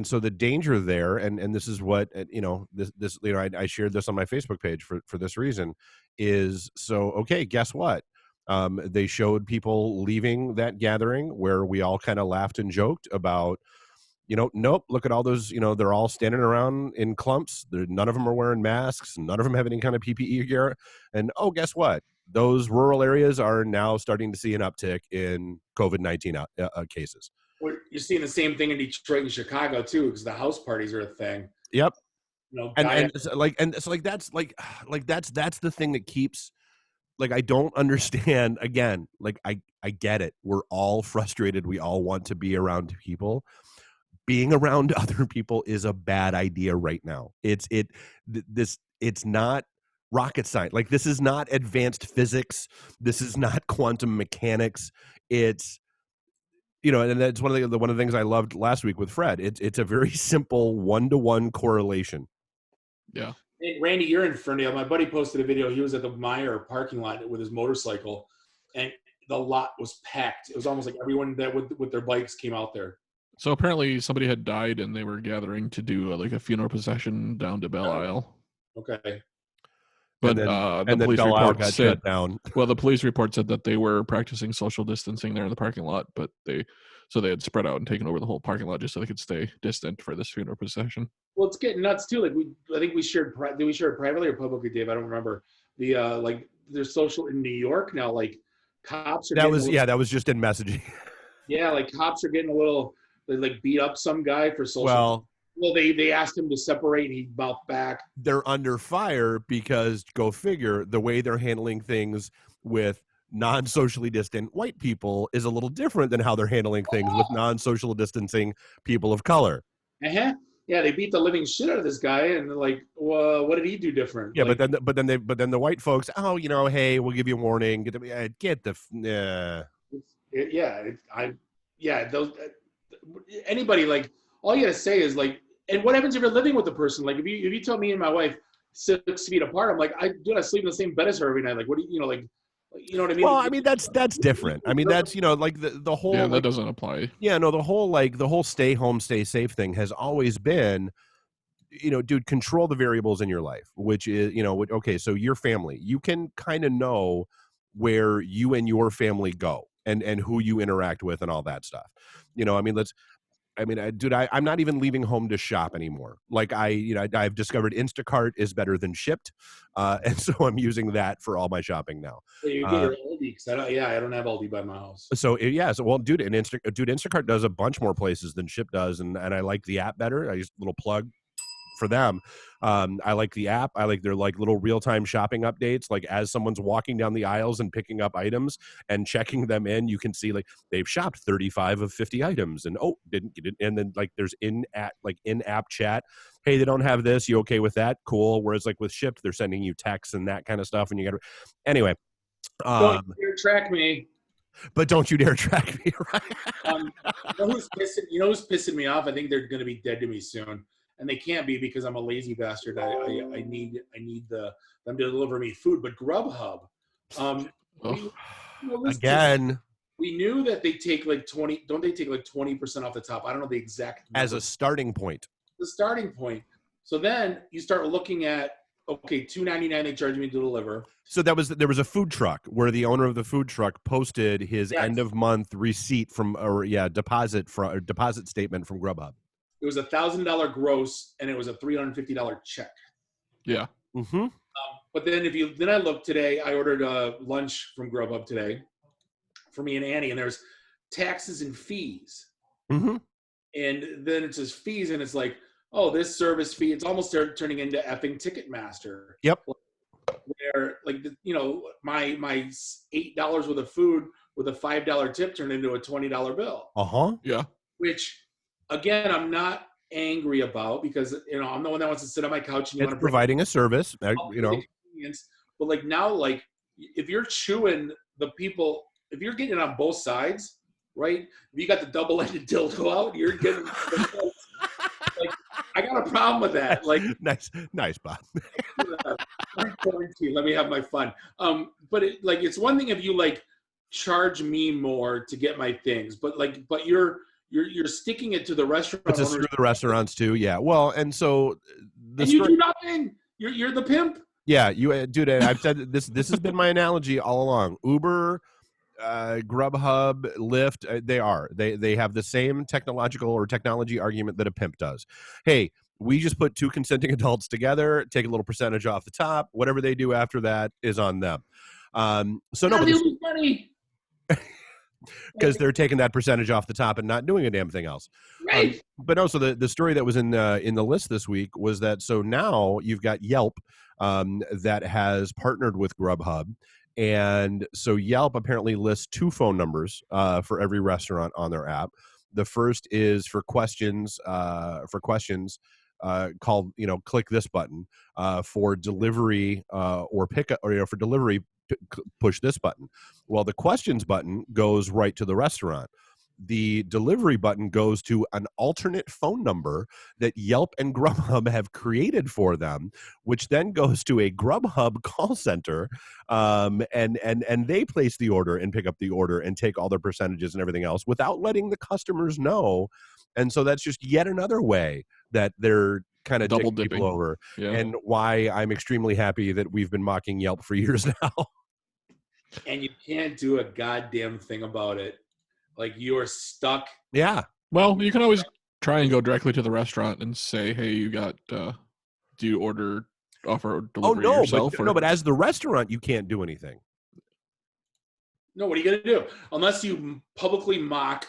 so the danger there, and this is what I shared this on my Facebook page for this reason, is okay, guess what? They showed people leaving that gathering where we all kind of laughed and joked about, nope, look at all those, they're all standing around in clumps. None of them are wearing masks. None of them have any kind of PPE gear. And guess what? Those rural areas are now starting to see an uptick in COVID-19 cases. You're seeing the same thing in Detroit and Chicago too, because the house parties are a thing. Yep. That's the thing that keeps, I don't understand. Again, I get it. We're all frustrated. We all want to be around people. Being around other people is a bad idea right now. It's not rocket science. This is not advanced physics. This is not quantum mechanics. It's, and that's one of the things I loved last week with Fred. It's a very simple 1-to-1 correlation. Yeah. Hey, Randy, you're in Ferndale. My buddy posted a video. He was at the Meyer parking lot with his motorcycle, and the lot was packed. It was almost like everyone that with their bikes came out there. So apparently somebody had died, and they were gathering to do a funeral procession down to Belle Isle. Okay. But the police report got shut down. Well, the police report said that they were practicing social distancing there in the parking lot, but they had spread out and taken over the whole parking lot just so they could stay distant for this funeral procession. Well, it's getting nuts too. I think we shared. Did we share it privately or publicly, Dave? I don't remember. like they're social in New York now. Like cops are That getting was that was just in messaging. yeah, like cops are getting a little. They like beat up some guy for social. Well, they asked him to separate, and he mouthed back. They're under fire because, go figure, the way they're handling things with non-socially distant white people is a little different than how they're handling things with non-social distancing people of color. Uh-huh. Yeah, they beat the living shit out of this guy, and they're like, well, what did he do different? Yeah, like, but then the white folks, oh, hey, we'll give you a warning. Those anybody, like, all you gotta say is like, and what happens if you're living with the person? Like, if you tell me and my wife 6 feet apart, I'm like, I sleep in the same bed as her every night. Like, what do you like? You know what I mean? Well, I mean that's different. I mean that's like the whole that doesn't apply. Yeah, no, the whole stay home, stay safe thing has always been, dude, control the variables in your life, which is, okay, so your family, you can kind of know where you and your family go and who you interact with and all that stuff. Dude, I'm not even leaving home to shop anymore. Like I've discovered Instacart is better than Shipped, and so I'm using that for all my shopping now. So you get your Aldi, because I don't have Aldi by my house. So dude, Instacart does a bunch more places than Shipt does, and I like the app better. I use a little plug for them. I like the app. I like their like little real-time shopping updates. Like as someone's walking down the aisles and picking up items and checking them in, you can see like they've shopped 35 of 50 items and didn't get it. And then like there's in-app chat. Hey, they don't have this. You okay with that? Cool. Whereas like with Shipt, they're sending you texts and that kind of stuff. And you got to, anyway. Don't dare track me. But don't you dare track me, right? You know who's pissing me off? I think they're going to be dead to me soon. And they can't be because I'm a lazy bastard. I need them to deliver me food. But Grubhub, again, we knew that they take like 20. Don't they take like 20% off the top? I don't know the exact number. As a starting point. The starting point. So then you start looking at $2.99 they charge me to deliver. So there was a food truck where the owner of the food truck posted his end of month receipt deposit statement from Grubhub. It was $1,000 gross, and it was a $350 check. Yeah. Mm-hmm. But then I looked today. I ordered lunch from Grubhub today for me and Annie, and there's taxes and fees. Mm-hmm. And then it says fees, and it's like, oh, this service fee. It's almost turning into effing Ticketmaster. Yep. Where my $8 worth of food with a $5 tip turned into a $20 bill. Yeah. Which, again, I'm not angry about because I'm the one that wants to sit on my couch and it's providing a service. But like now, like if you're chewing the people, if you're getting it on both sides, right? If you got the double-ended dildo out, you're getting. Like, I got a problem with that. Like, nice, Bob. Let me have my fun. But it's one thing if you like charge me more to get my things, but you're sticking it to the restaurant. It's to the restaurants too, yeah. Well, and so you do nothing. You're the pimp. Yeah, you dude. I've said this. This has been my analogy all along. Uber, Grubhub, Lyft. They have the same technology argument that a pimp does. Hey, we just put two consenting adults together, take a little percentage off the top. Whatever they do after that is on them. Money. Because they're taking that percentage off the top and not doing a damn thing else. Right. But also the story that was in the list this week was that so now you've got Yelp that has partnered with Grubhub. And so Yelp apparently lists two phone numbers for every restaurant on their app. The first is for questions called, click this button. For delivery or pickup, or for delivery, push this button. Well, the questions button goes right to the restaurant. The delivery button goes to an alternate phone number that Yelp and Grubhub have created for them, which then goes to a Grubhub call center, and they place the order and pick up the order and take all their percentages and everything else without letting the customers know. And so that's just yet another way that they're kind of double dipping people over. Yeah. And why I'm extremely happy that we've been mocking Yelp for years now. And you can't do a goddamn thing about it. Like, you're stuck. Yeah. Well, you can always try and go directly to the restaurant and say, hey, you got, do you order offer delivery yourself? But as the restaurant, you can't do anything. No, what are you going to do? Unless you publicly mock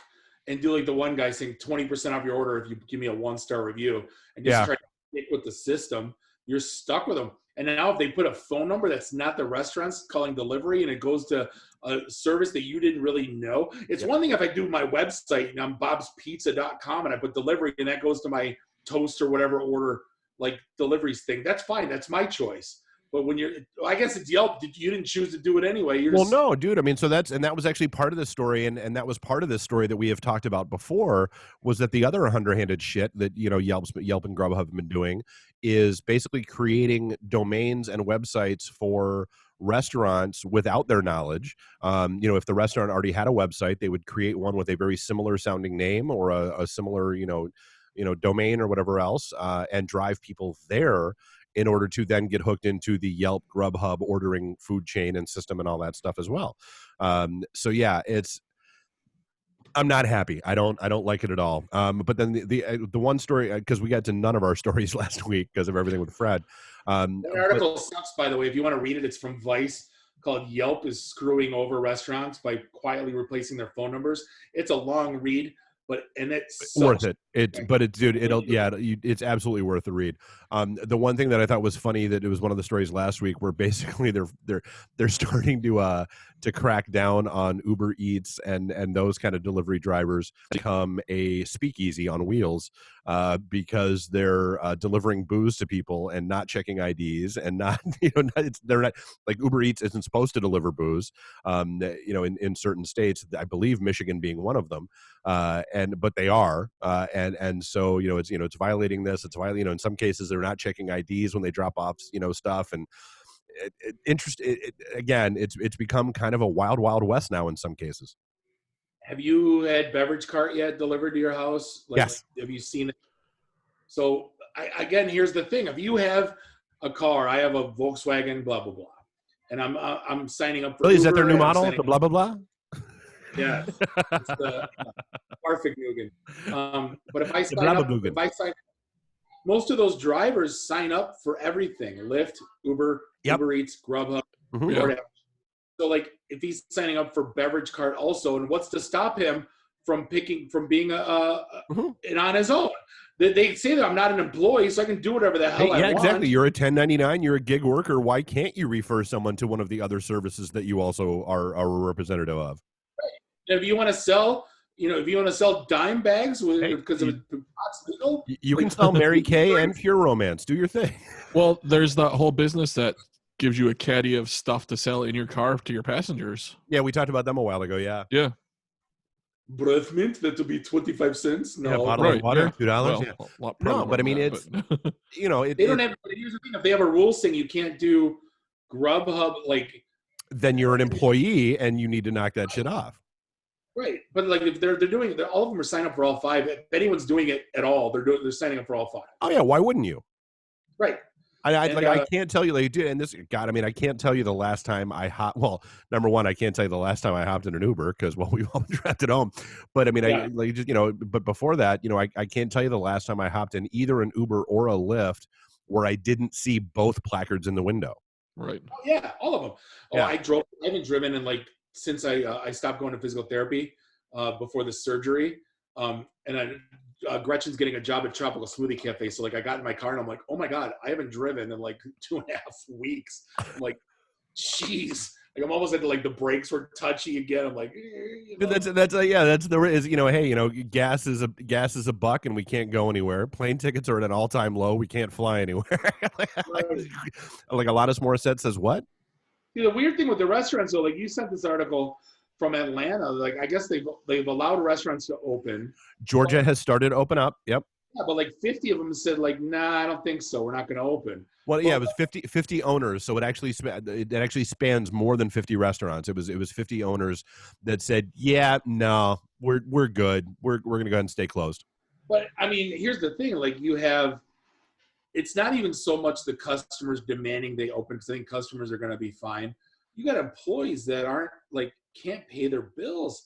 and do like the one guy saying 20% off your order if you give me a 1-star review and just try to stick with the system, you're stuck with them. And now if they put a phone number that's not the restaurant's calling delivery and it goes to a service that you didn't really know. It's one thing if I do my website and I'm bobspizza.com and I put delivery and that goes to my toast or whatever order like deliveries thing. That's fine. That's my choice. But when I guess it's Yelp. You didn't choose to do it anyway. No, dude. I mean, that was actually part of the story, and that was part of this story that we have talked about before. Was that the other underhanded shit that Yelp and Grubhub have been doing is basically creating domains and websites for restaurants without their knowledge. If the restaurant already had a website, they would create one with a very similar sounding name or a similar domain or whatever else, and drive people there in order to then get hooked into the Yelp, Grubhub ordering food chain and system and all that stuff as well. I'm not happy. I don't like it at all. But then the one story, because we got to none of our stories last week because of everything with Fred. The article sucks, by the way. If you want to read it, it's from Vice, called "Yelp is Screwing Over Restaurants by Quietly Replacing Their Phone Numbers." It's a long read. It's worth it. It's absolutely worth the read. The one thing that I thought was funny that it was one of the stories last week where basically they're starting to crack down on Uber Eats and those kind of delivery drivers become a speakeasy on wheels because they're delivering booze to people and not checking IDs and not they're not like Uber Eats isn't supposed to deliver booze in certain states, I believe Michigan being one of them, but they are and so it's violating this. It's violating in some cases they're not checking IDs when they drop off stuff and again it's become kind of a wild west now in some cases. Have you had beverage cart yet delivered to your house? Yes. Have you seen it? So again, here's the thing: if you have a car, I have a Volkswagen, blah blah blah, and I'm signing up for. Really, Uber, is that their new model? The blah blah blah. Yeah, it's the perfect Nugan. But if I sign, most of those drivers sign up for everything: Lyft, Uber, Uber Eats, Grubhub, whatever. So, like, if he's signing up for beverage cart also, and what's to stop him from being on his own? They say that I'm not an employee, so I can do whatever the hell I want. Yeah, exactly. You're a 1099. You're a gig worker. Why can't you refer someone to one of the other services that you also are a representative of? Right. If you want to sell, dime bags because it's legal, you can sell Mary Kay and Pure Romance. Do your thing. Well, there's that whole business that gives you a caddy of stuff to sell in your car to your passengers. Yeah, we talked about them a while ago. Yeah. Breath mint that will be 25 cents. No, yeah, bottle of water, $2. Well, no, but I mean that, it's but... they don't have. But here's the thing: if they have a rule saying you can't do Grubhub, then you're an employee and you need to knock that shit off. Right, but like if they're doing it, all of them are signing up for all five. If anyone's doing it at all, they're signing up for all five. Oh yeah, why wouldn't you? Right. I can't tell you like dude, and this God, I mean, I can't tell you the last time I hopped. Well, number one, I can't tell you the last time I hopped in an Uber because we've all been trapped at home. But I mean, but before that, I can't tell you the last time I hopped in either an Uber or a Lyft where I didn't see both placards in the window. Right. Oh, yeah, all of them. Oh, yeah. I haven't driven in since I stopped going to physical therapy before the surgery, and Gretchen's getting a job at Tropical Smoothie Cafe. So I got in my car and I'm like, oh my God, I haven't driven in 2.5 weeks. I'm like, jeez. I'm almost at the brakes were touchy again. I'm like, that's gas is a buck and we can't go anywhere. Plane tickets are at an all-time low. We can't fly anywhere. Alanis Morissette says what? See, the weird thing with the restaurants though, you sent this article from Atlanta, I guess they've allowed restaurants to open. Georgia has started to open up. Yep. Yeah, but 50 of them said nah, I don't think so. We're not going to open. Well, yeah, it was 50 owners, so it actually spans more than 50 restaurants. It was 50 owners that said, yeah, no, we're good. We're going to go ahead and stay closed. But I mean, here's the thing: you have, it's not even so much the customers demanding they open because I think customers are going to be fine. You got employees that aren't can't pay their bills.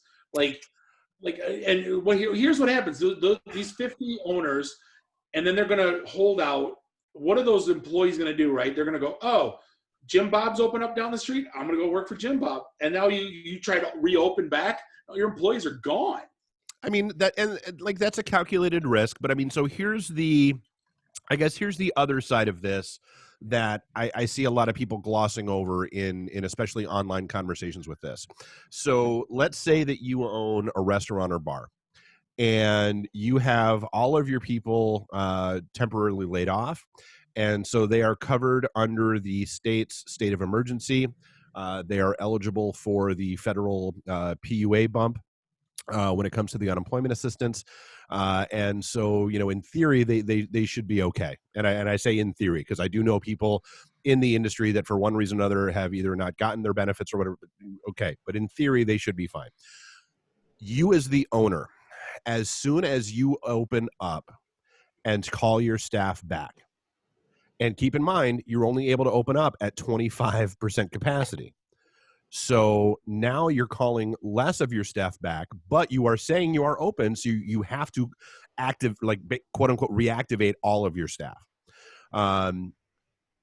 Here's what happens. These 50 owners, and then they're going to hold out what are those employees going to do, right? They're going to go, oh, Jim Bob's open up down the street. I'm going to go work for Jim Bob. And now you try to reopen back. Your employees are gone. I mean, that and like that's a calculated risk, but I mean, so here's the other side of this that I see a lot of people glossing over in especially online conversations with this. So let's say that you own a restaurant or bar, and you have all of your people temporarily laid off, and so they are covered under the state's state of emergency. They are eligible for the federal PUA bump when it comes to the unemployment assistance. And so, in theory, they should be okay. And I say in theory, because I do know people in the industry that for one reason or another have either not gotten their benefits or whatever. Okay. But in theory, they should be fine. You as the owner, as soon as you open up and call your staff back, and keep in mind, you're only able to open up at 25% capacity. So now you're calling less of your staff back, but you are saying you are open, so you have to quote unquote reactivate all of your staff.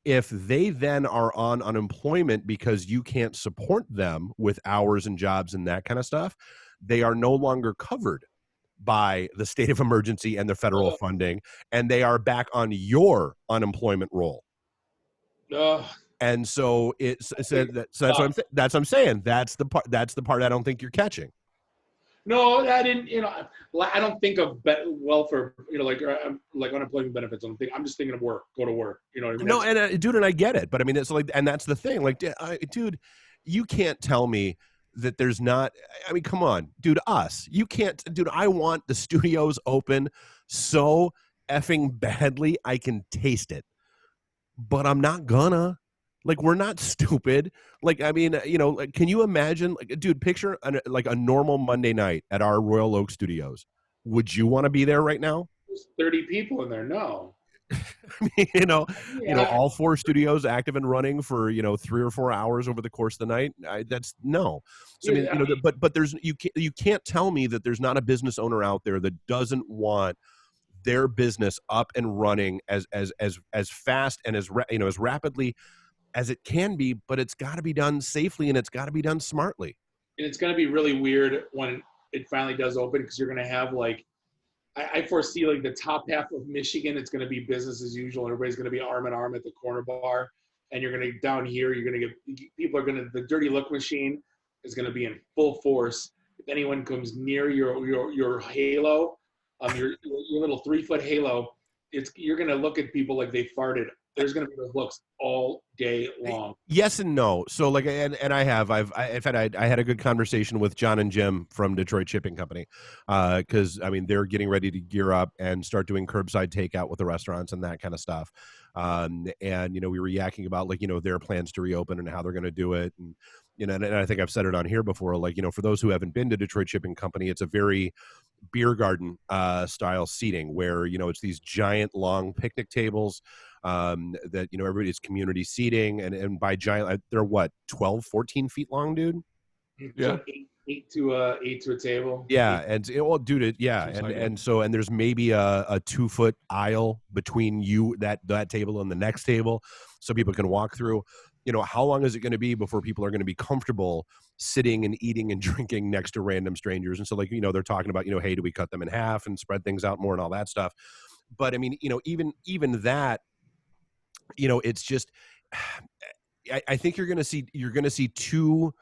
If they then are on unemployment because you can't support them with hours and jobs and that kind of stuff, they are no longer covered by the state of emergency and the federal funding, and they are back on your unemployment roll. And so that's what I'm saying. That's the part I don't think you're catching. No, I didn't. I don't think of welfare. Like unemployment benefits. I'm just thinking of work. Go to work. You know what I mean? No, and dude, and I get it, but I mean, it's like, and that's the thing. Like, dude, you can't tell me that there's not. I mean, come on, dude. You can't, dude. I want the studios open so effing badly I can taste it, but I'm not gonna. Like, we're not stupid. Like, I mean, like, can you imagine, like, dude, picture a normal Monday night at our Royal Oak Studios. Would you want to be there right now? There's 30 people in there. No. I mean, all 4 studios active and running for 3 or 4 hours over the course of the night. That's no. So I mean, but there's you can't tell me that there's not a business owner out there that doesn't want their business up and running as fast and as rapidly as it can be, but it's got to be done safely and it's got to be done smartly. And it's going to be really weird when it finally does open, because you're going to have I foresee the top half of Michigan, it's going to be business as usual. Everybody's going to be arm in arm at the corner bar, and you're going to down here. You're going to get the dirty look machine is going to be in full force. If anyone comes near your halo, your little 3-foot halo, you're going to look at people like they farted. There's going to be those looks all day long. Yes and no. So and I had a good conversation with John and Jim from Detroit Shipping Company, because I mean, they're getting ready to gear up and start doing curbside takeout with the restaurants and that kind of stuff. And we were yakking about their plans to reopen and how they're going to do it. And and I think I've said it on here before, for those who haven't been to Detroit Shipping Company, it's a very beer garden style seating where it's these giant long picnic tables that everybody's community seating, and by giant, they're what, 12 14 feet long, dude? Yeah, 8 to a table. Yeah, and dude, and there's maybe a 2-foot aisle between that table and the next table, so people can walk through. How long is it going to be before people are going to be comfortable sitting and eating and drinking next to random strangers? And so they're talking about, hey, do we cut them in half and spread things out more and all that stuff? But I mean, even that, it's just, I think you're going to see 2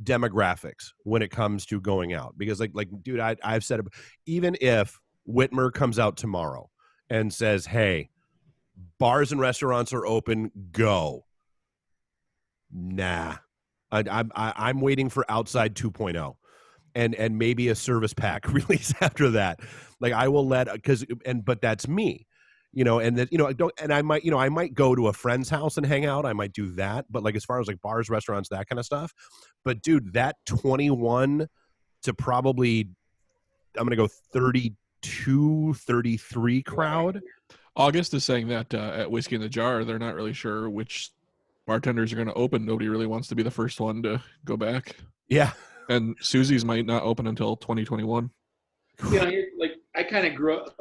demographics when it comes to going out, because dude, I've said it, even if Whitmer comes out tomorrow and says, hey, bars and restaurants are open, go. Nah, I'm waiting for Outside 2.0 and maybe a service pack release after that. I will but that's me, and that, I might go to a friend's house and hang out. I might do that. But as far as bars, restaurants, that kind of stuff. But dude, that 21 to probably, I'm going to go 32, 33 crowd. August is saying that at Whiskey in the Jar, they're not really sure which bartenders are going to open. Nobody really wants to be the first one to go back. Yeah. And Susie's might not open until 2021. I kind of grew up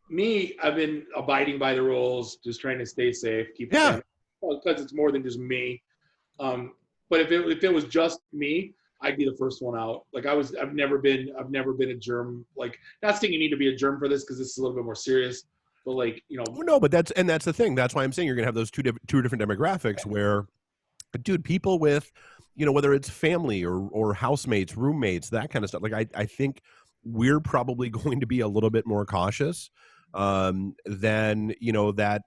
me, I've been abiding by the rules, just trying to stay safe, keep the family, because it's more than just me. But if it was just me, I'd be the first one out. Like I've never been a germ. Like, not saying you need to be a germ for this because this is a little bit more serious. But like, No, but that's the thing. That's why I'm saying you're gonna have those two different demographics where, dude, people with, whether it's family or housemates, roommates, that kind of stuff. Like I think we're probably going to be a little bit more cautious than that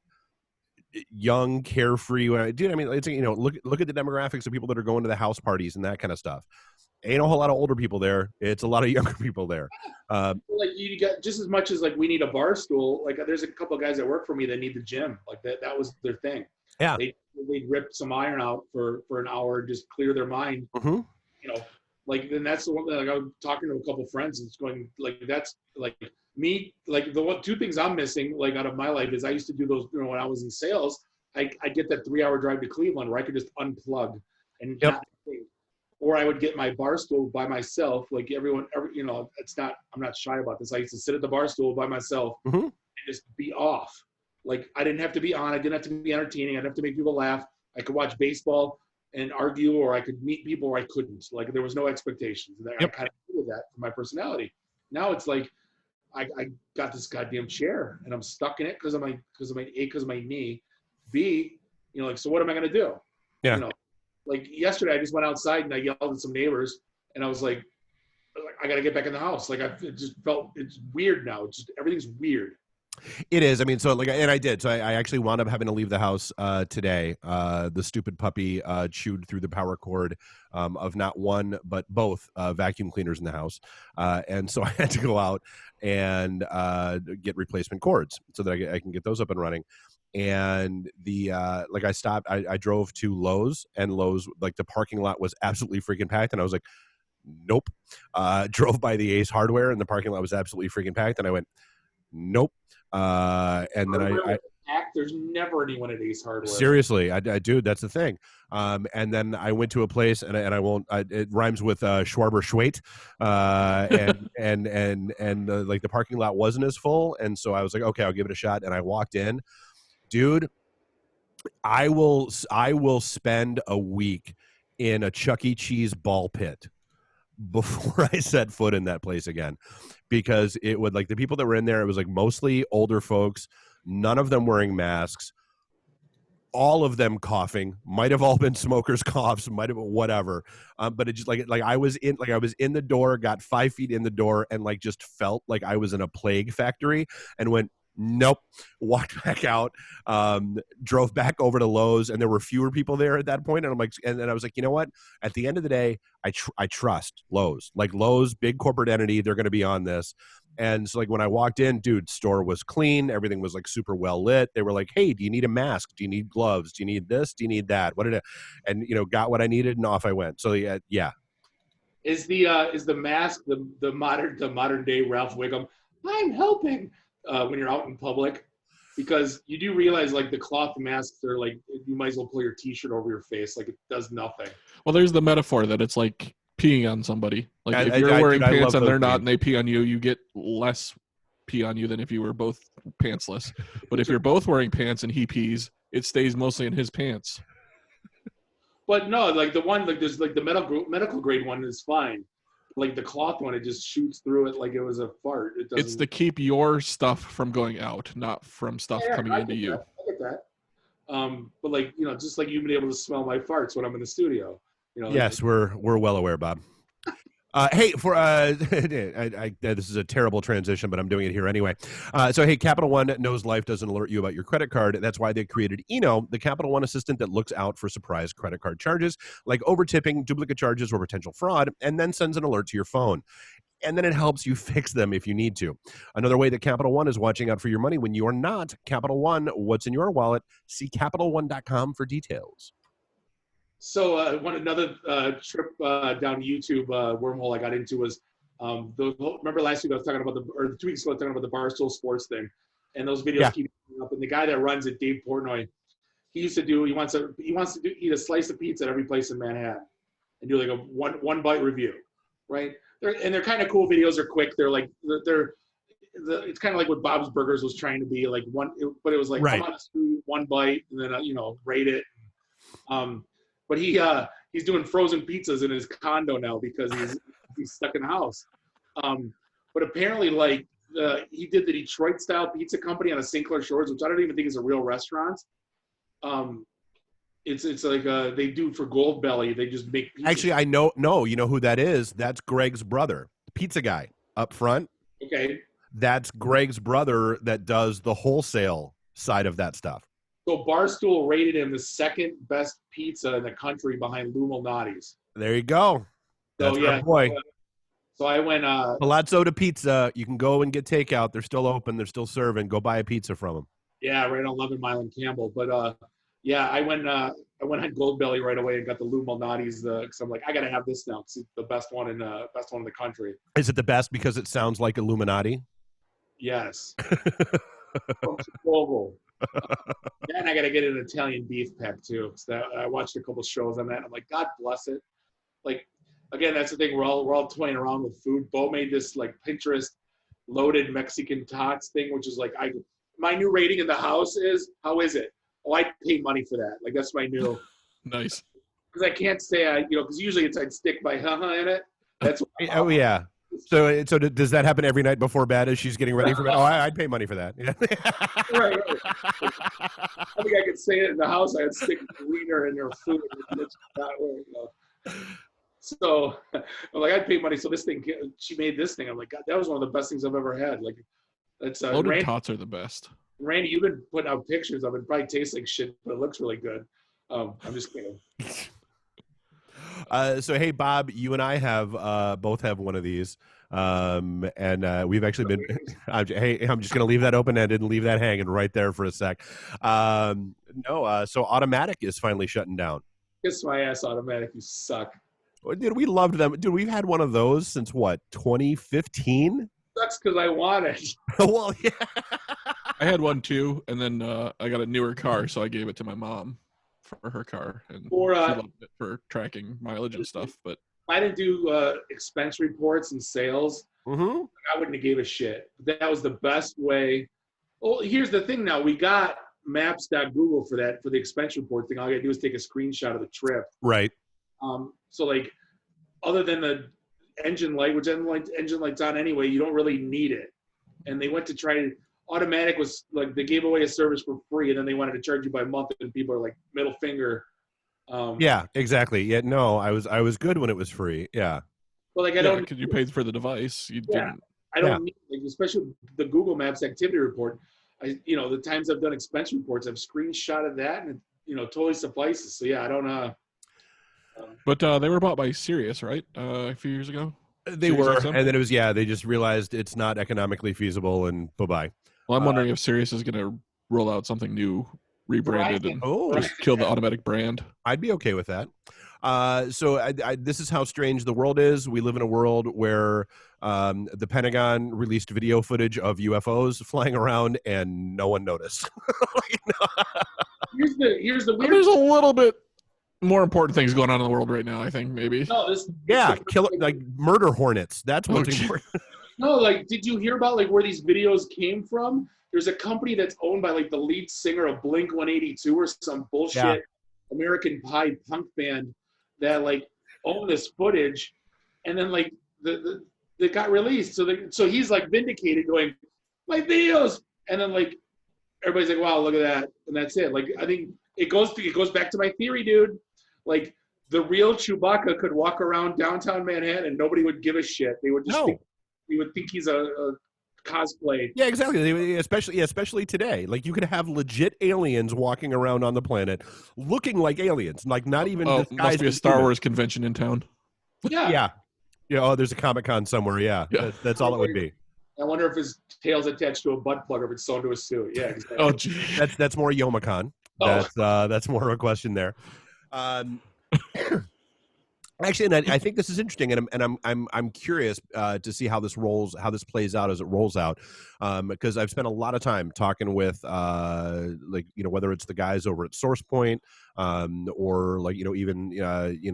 young, carefree. Dude, I mean, it's look at the demographics of people that are going to the house parties and that kind of stuff. Ain't a whole lot of older people there. It's a lot of younger people there. Like you got just as much as like we need a bar stool. Like there's a couple of guys that work for me that need the gym. Like that was their thing. Yeah. They'd rip some iron out for an hour, just clear their mind. Mm-hmm. Like then that's the one that, like, I was talking to a couple of friends and it's going like that's like me. Like two things I'm missing like out of my life is I used to do those when I was in sales. I get that 3-hour drive to Cleveland where I could just unplug and not think. Or I would get my bar stool by myself. Like I'm not shy about this. I used to sit at the bar stool by myself and just be off. Like I didn't have to be on. I didn't have to be entertaining. I didn't have to make people laugh. I could watch baseball and argue, or I could meet people, or I couldn't. Like there was no expectations. And I kind of did that for my personality. Now it's like I got this goddamn chair and I'm stuck in it because of my knee. B, like so what am I gonna do? Yeah. Like yesterday, I just went outside and I yelled at some neighbors, and I was like, I got to get back in the house. Like it just felt it's weird now. It's just everything's weird. It is. I mean, so and I did. So I actually wound up having to leave the house today. The stupid puppy chewed through the power cord of not one but both vacuum cleaners in the house, and so I had to go out and get replacement cords so that I can get those up and running. And I drove to Lowe's, and Lowe's, like, the parking lot was absolutely freaking packed, and I was like, nope. Drove by the Ace Hardware, and the parking lot was absolutely freaking packed, and I went, nope. And then there's never anyone at Ace Hardware. Seriously, I dude, that's the thing. And then I went to a place, and I won't. It rhymes with Schwarber Schwait, and like the parking lot wasn't as full, and so I was like, okay, I'll give it a shot, and I walked in. Dude, I will spend a week in a Chuck E. Cheese ball pit before I set foot in that place again, because it would, like, the people that were in there, it was like mostly older folks, none of them wearing masks, all of them coughing, might have all been smokers' coughs, might have been whatever. But it just like I was in the door, got 5 feet in the door, and like just felt like I was in a plague factory, and went, nope, walked back out, drove back over to Lowe's, and there were fewer people there at that point. And I'm like, and I was like, you know what? At the end of the day, I trust Lowe's. Like Lowe's, big corporate entity, they're going to be on this. And so, like, when I walked in, dude, store was clean. Everything was like super well lit. They were like, hey, do you need a mask? Do you need gloves? Do you need this? Do you need that? And got what I needed, and off I went. So yeah. Is the mask the modern day Ralph Wiggum? I'm helping. When you're out in public, because you do realize, like, the cloth masks are like, you might as well pull your t-shirt over your face, like it does nothing. Well, there's the metaphor that it's like peeing on somebody. Like if you're wearing pants and they're not, and they pee on you, you get less pee on you than if you were both pantsless. But if you're both wearing pants and he pees, it stays mostly in his pants. But no, like the one, like there's like the medical grade one is fine. Like the cloth one, it just shoots through it like it was a fart. It's to keep your stuff from going out, not from stuff coming into you. I get that. But like, just like you've been able to smell my farts when I'm in the studio. Yes, we're well aware, Bob. Hey, for this is a terrible transition, but I'm doing it here anyway. So, hey, Capital One knows life doesn't alert you about your credit card. That's why they created Eno, the Capital One assistant that looks out for surprise credit card charges like over-tipping, duplicate charges, or potential fraud, and then sends an alert to your phone. And then it helps you fix them if you need to. Another way that Capital One is watching out for your money when you're not. Capital One, what's in your wallet? See CapitalOne.com for details. So another trip down YouTube wormhole I got into was remember last week I was talking about 2 weeks ago I was talking about the Barstool Sports thing, and those videos keep coming up. And the guy that runs it, Dave Portnoy, he wants to eat a slice of pizza at every place in Manhattan and do like a one bite review, right? They're kind of cool videos. They're quick. They're it's kind of like what Bob's Burgers was trying to be, like but it was like come on the street, one bite, and then rate it. But he's doing frozen pizzas in his condo now because he's stuck in the house. But apparently, like he did the Detroit style pizza company on the St. Clair Shores, which I don't even think is a real restaurant. It's like they do for Gold Belly. They just make pizza. Actually, I know. No, you know who that is? That's Greg's brother, the pizza guy up front. Okay. That's Greg's brother that does the wholesale side of that stuff. So Barstool rated him the second best pizza in the country behind Lou Malnati's. There you go. That's our boy. So I went. Palazzo to Pizza. You can go and get takeout. They're still open. They're still serving. Go buy a pizza from them. Yeah, right on 11 Mile and Campbell. But yeah, I went on Gold Belly right away and got the Lou Malnati's because I'm like, I gotta have this now because it's the best one in the country. Is it the best because it sounds like Illuminati? Yes. Global. And I gotta get an Italian beef pack too. So I watched a couple shows on that. And I'm like, God bless it. Like, again, that's the thing. We're all toying around with food. Bo made this like Pinterest loaded Mexican tots thing, which is like my new rating in the house is, how is it? Oh, I'd pay money for that. Like that's my new. Nice. Because I can't say because usually I'd stick my in it. That's oh yeah. So does that happen every night before bed as she's getting ready for bed? Oh, I'd pay money for that. Yeah. Right. I think I could say it in the house. I'd stick wiener in her food. So I'm like, I'd pay money. So this thing, she made this thing. I'm like, God, that was one of the best things I've ever had. Like, that's loaded tots are the best. Randy, you've been putting out pictures of it. It probably tastes like shit, but it looks really good. I'm just kidding. So hey, Bob, you and I both have one of these, and we've actually been. I'm just going to leave that open ended and leave that hanging right there for a sec. So Automatic is finally shutting down. Kiss my ass, Automatic. You suck. Dude, we loved them. Dude, we've had one of those since what, 2015? Sucks because I want it. Well, yeah. I had one too, and then I got a newer car, so I gave it to my mom for her car, and she loved it for tracking mileage and stuff. But I didn't do expense reports and sales. Mm-hmm. I wouldn't have gave a shit. That was the best way. Well, here's the thing now. We got maps.google for the expense report thing. All I got to do is take a screenshot of the trip. Right. So, like, other than the engine light, which engine light's on anyway, you don't really need it. And they went to try to – Automatic was like they gave away a service for free, and then they wanted to charge you by month, and people are like middle finger. Yeah, exactly. Yeah, no, I was good when it was free. Yeah. Well, like I don't because you paid for the device. You didn't. I don't need, like, especially the Google Maps activity report. The times I've done expense reports, I've screenshotted that, and it totally suffices. So yeah, I don't. But they were bought by Sirius, right? A few years ago. They Sirius were, XM? and then it was they just realized it's not economically feasible, and bye-bye. Well, I'm wondering if Sirius is going to roll out something new, rebranded, and just kill the Automatic brand. I'd be okay with that. So this is how strange the world is. We live in a world where the Pentagon released video footage of UFOs flying around, and no one noticed. Here's the weird. There's a little bit more important things going on in the world right now, I think, maybe. No, killer, like murder hornets. That's what's important. No, like, did you hear about like where these videos came from? There's a company that's owned by like the lead singer of Blink 182 or some bullshit American Pie punk band that like own this footage, and then like they got released. So he's like vindicated, going, my videos, and then like everybody's like, wow, look at that, and that's it. Like I think it goes back to my theory, dude. Like the real Chewbacca could walk around downtown Manhattan and nobody would give a shit. They would just think he's a cosplay. Yeah, exactly. Especially today. Like you could have legit aliens walking around on the planet looking like aliens, like not even disguised. Must be a Star Wars convention in town. Yeah. Oh, there's a Comic-Con somewhere. Yeah. That's all it would be. I wonder if his tail's attached to a butt plug or if it's sewn to a suit. Yeah. Exactly. Oh, gee. That's more Yomicon. That's more of a question there. Actually, and I think this is interesting, and I'm curious to see how this plays out as it rolls out, because I've spent a lot of time talking with whether it's the guys over at SourcePoint, or even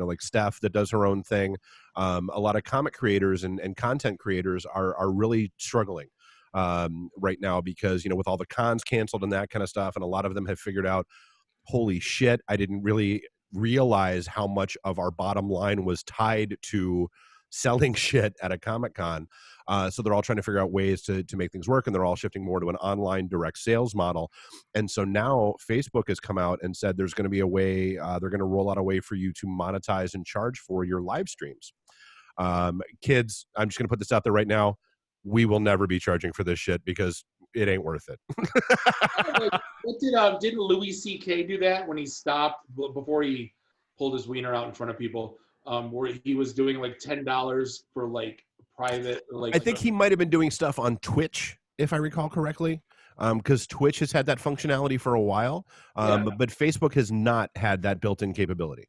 like Steph that does her own thing. A lot of comic creators and content creators are really struggling. right now because, with all the cons canceled and that kind of stuff, and a lot of them have figured out, holy shit, I didn't really realize how much of our bottom line was tied to selling shit at a Comic-Con. So they're all trying to figure out ways to make things work, and they're all shifting more to an online direct sales model. And so now Facebook has come out and said there's going to be a way, they're going to roll out a way for you to monetize and charge for your live streams. Kids, I'm just going to put this out there right now. We will never be charging for this shit because it ain't worth it. Didn't Louis C.K. do that when he stopped before he pulled his wiener out in front of people? Where he was doing like $10 for like private. Like I think he might have been doing stuff on Twitch, if I recall correctly, because Twitch has had that functionality for a while, but Facebook has not had that built-in capability.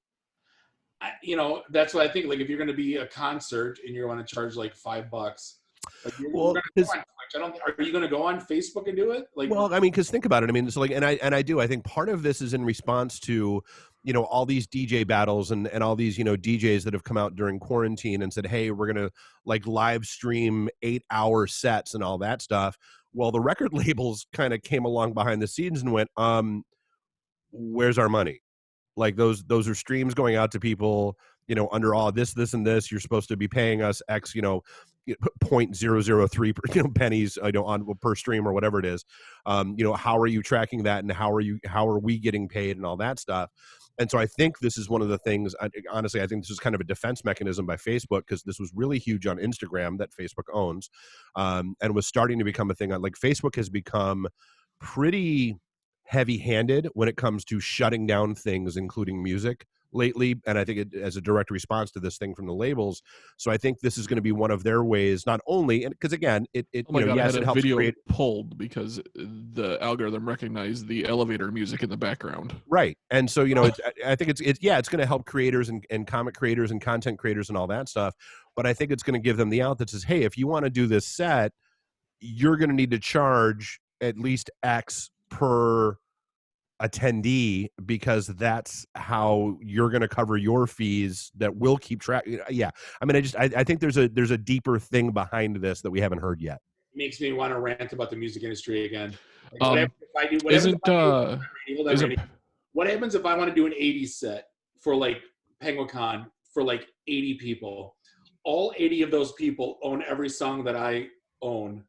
That's what I think. Like, if you're going to be a concert and you want to charge like $5, like you're going to go on Twitch. Are you going to go on Facebook and do it? Like, well, I mean, because think about it. I mean, it's like, and I do. I think part of this is in response to, all these DJ battles and all these, DJs that have come out during quarantine and said, hey, we're going to like live stream 8-hour sets and all that stuff. Well, the record labels kind of came along behind the scenes and went, where's our money? Like those are streams going out to people, under all this, and this. You're supposed to be paying us X, 0.003 pennies, on per stream or whatever it is. How are you tracking that, and how are we getting paid and all that stuff? And so I think this is one of the things. Honestly, I think this is kind of a defense mechanism by Facebook, because this was really huge on Instagram that Facebook owns, and was starting to become a thing. Like Facebook has become pretty heavy-handed when it comes to shutting down things, including music lately, and I think it as a direct response to this thing from the labels. So I think this is going to be one of their ways, not only, and because again, it yes, it helps video create pulled because the algorithm recognized the elevator music in the background, right? And so I think it's going to help creators and comic creators and content creators and all that stuff. But I think it's going to give them the out that says, hey, if you want to do this set, you're going to need to charge at least X per attendee, because that's how you're going to cover your fees that will keep track. Yeah, I mean, I think there's a deeper thing behind this that we haven't heard yet. It makes me want to rant about the music industry again. Like, what happens if I want to do an 80s set for like PenguinCon for like 80 people? All 80 of those people own every song that I own,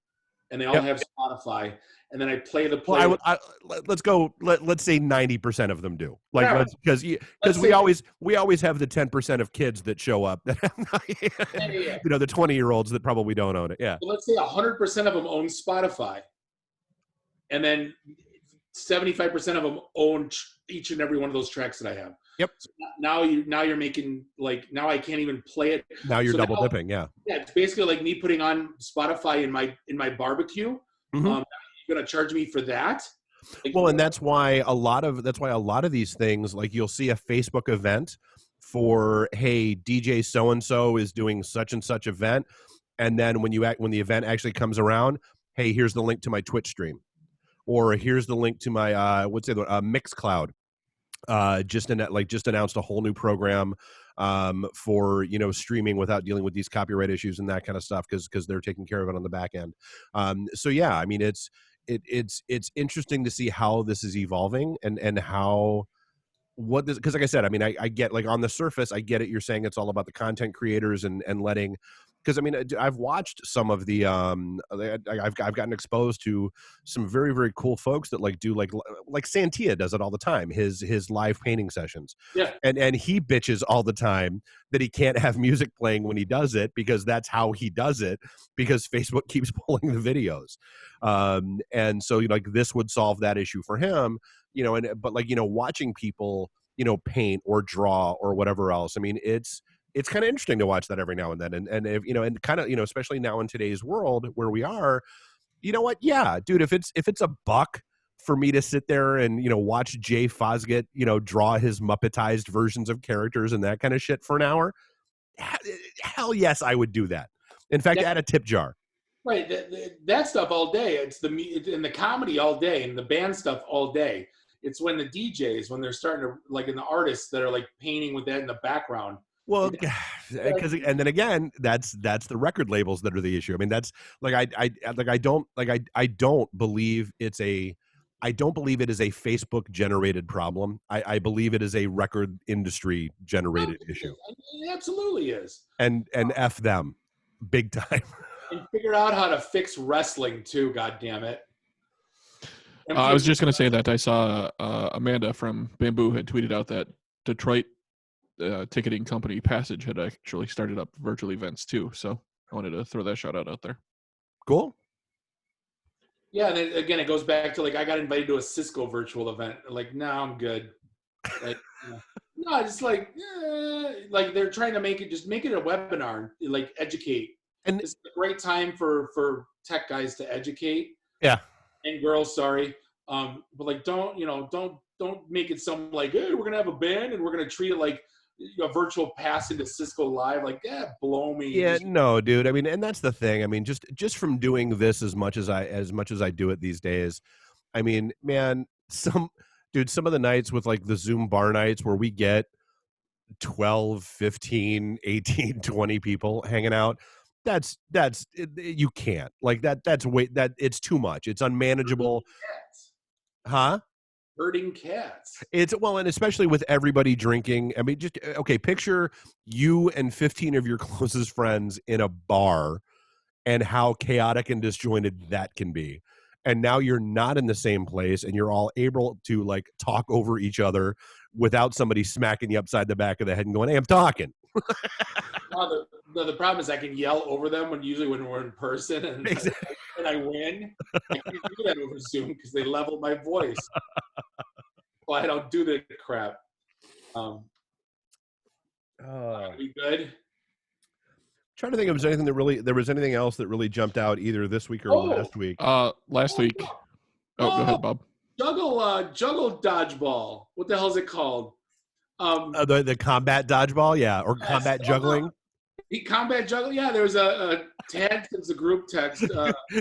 and they all have Spotify. And then I play the play. Well, let's go. Let's say 90% of them do. Like, because we always have the 10% of kids that show up that have, the 20-year-olds that probably don't own it. Yeah. Well, let's say 100% of them own Spotify, and then 75% of them own each and every one of those tracks that I have. Yep. So now you're making, like, now I can't even play it. Now you're double dipping. Yeah. Yeah, it's basically like me putting on Spotify in my barbecue. Mm-hmm. Going to charge me for that? Like, well, and that's why a lot of these things, like you'll see a Facebook event for, hey, DJ so and so is doing such and such event, and then when the event actually comes around, hey, here's the link to my Twitch stream, or here's the link to my Mixcloud. Just announced a whole new program for streaming without dealing with these copyright issues and that kind of stuff, because they're taking care of it on the back end. So yeah, I mean, it's interesting to see how this is evolving and how what this, because like I said, I mean, I get, like, on the surface, I get it. You're saying it's all about the content creators and letting, because I mean, I've watched some of the I've gotten exposed to some very, very cool folks that do like Santia does it all the time, his live painting sessions. Yeah. And he bitches all the time that he can't have music playing when he does it, because that's how he does it, because Facebook keeps pulling the videos. And so this would solve that issue for him, but watching people paint or draw or whatever else, I mean, it's kind of interesting to watch that every now and then. And if, and kind of, especially now in today's world where we are, yeah, dude, if it's $1 for me to sit there and, watch Jay Fosgit, draw his Muppetized versions of characters and that kind of shit for an hour, hell yes, I would do that. In fact, add a tip jar. Right. That stuff all day. It's the comedy all day and the band stuff all day. It's when the DJs, when they're starting to, and the artists that are painting with that in the background, Well, because and then again, that's the record labels that are the issue. I mean, that's like I don't believe it is a Facebook generated problem. I believe it is a record industry generated issue. It absolutely is. And F them, big time. And figure out how to fix wrestling too. God damn it. I was just going to say that I saw Amanda from Bamboo had tweeted out that Detroit ticketing company Passage had actually started up virtual events too. So I wanted to throw that shout out there. Cool. Yeah, and then, again, it goes back to like I got invited to a Cisco virtual event. Like, no, I'm good. Like, no, it's like they're trying to make it a webinar, like educate. And it's a great time for tech guys to educate. Yeah. And girls, sorry. But like, don't make it some like, hey, we're gonna have a band and we're gonna treat it like a virtual pass into Cisco Live. Like, blow me. Yeah, no, dude. I mean, and that's the thing. I mean, just from doing this as much as I do it these days. I mean, man, some of the nights with like the Zoom bar nights where we get 12, 15, 18, 20 people hanging out. That's you can't like that. It's too much. It's unmanageable. Huh? Herding cats. It's and especially with everybody drinking. I mean, just okay. Picture you and 15 of your closest friends in a bar, and how chaotic and disjointed that can be. And now you're not in the same place, and you're all able to like talk over each other without somebody smacking you upside the back of the head and going, "Hey, I'm talking." The problem is I can yell over them when we're in person, and I win. I can't do that over Zoom because they level my voice. Well, I don't do the crap. We good? Trying to think if there was anything else that really jumped out either this week or last week. Last week. Go ahead, Bob. Juggle dodgeball. What the hell is it called? The combat dodgeball, yeah, or combat juggling. Combat juggling, yeah. There was a tag since the group text.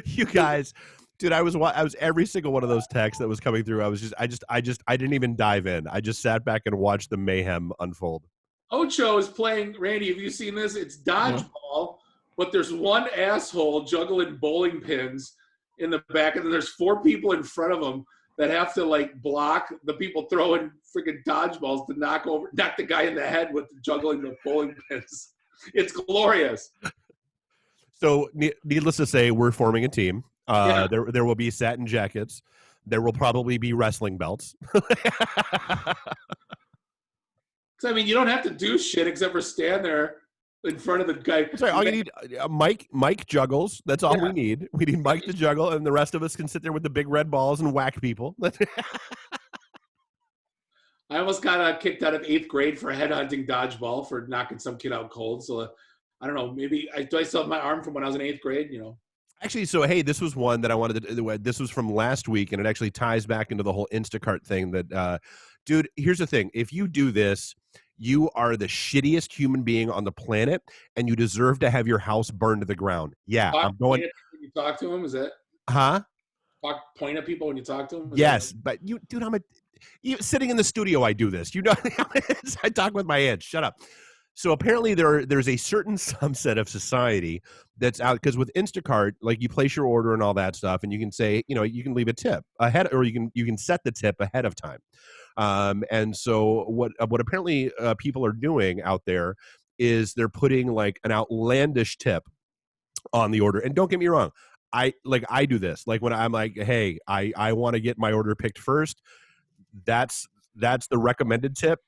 You guys, dude, I was every single one of those texts that was coming through. I didn't even dive in. I just sat back and watched the mayhem unfold. Ocho is playing. Randy, have you seen this? It's dodgeball, but there's one asshole juggling bowling pins in the back, and then there's 4 people in front of him that have to like block the people throwing freaking dodgeballs to knock the guy in the head with juggling the bowling pins. It's glorious. So, needless to say, we're forming a team. There will be satin jackets. There will probably be wrestling belts. I mean, you don't have to do shit except for stand there in front of the guy. Sorry, all you need, Mike juggles. That's all we need. We need Mike to juggle, and the rest of us can sit there with the big red balls and whack people. I almost got kicked out of 8th grade for headhunting dodgeball for knocking some kid out cold. So I don't know. Maybe do I still have my arm from when I was in 8th grade? You know. Actually, so hey, this was one that I wanted to. This was from last week, and it actually ties back into the whole Instacart thing. That, dude, here's the thing: if you do this, you are the shittiest human being on the planet, and you deserve to have your house burned to the ground. Yeah, I'm going. When you talk to him, is that? Huh? Point at people when you talk to them. Yes, but you, dude, sitting in the studio. I do this. You know, I talk with my hands. Shut up. So apparently there's a certain subset of society that's out, because with Instacart, like you place your order and all that stuff, and you can say, you know, you can leave a tip ahead, or you can set the tip ahead of time. And so what apparently people are doing out there is they're putting like an outlandish tip on the order. And don't get me wrong, I do this. Like when I'm like, hey, I want to get my order picked first. That's the recommended tip.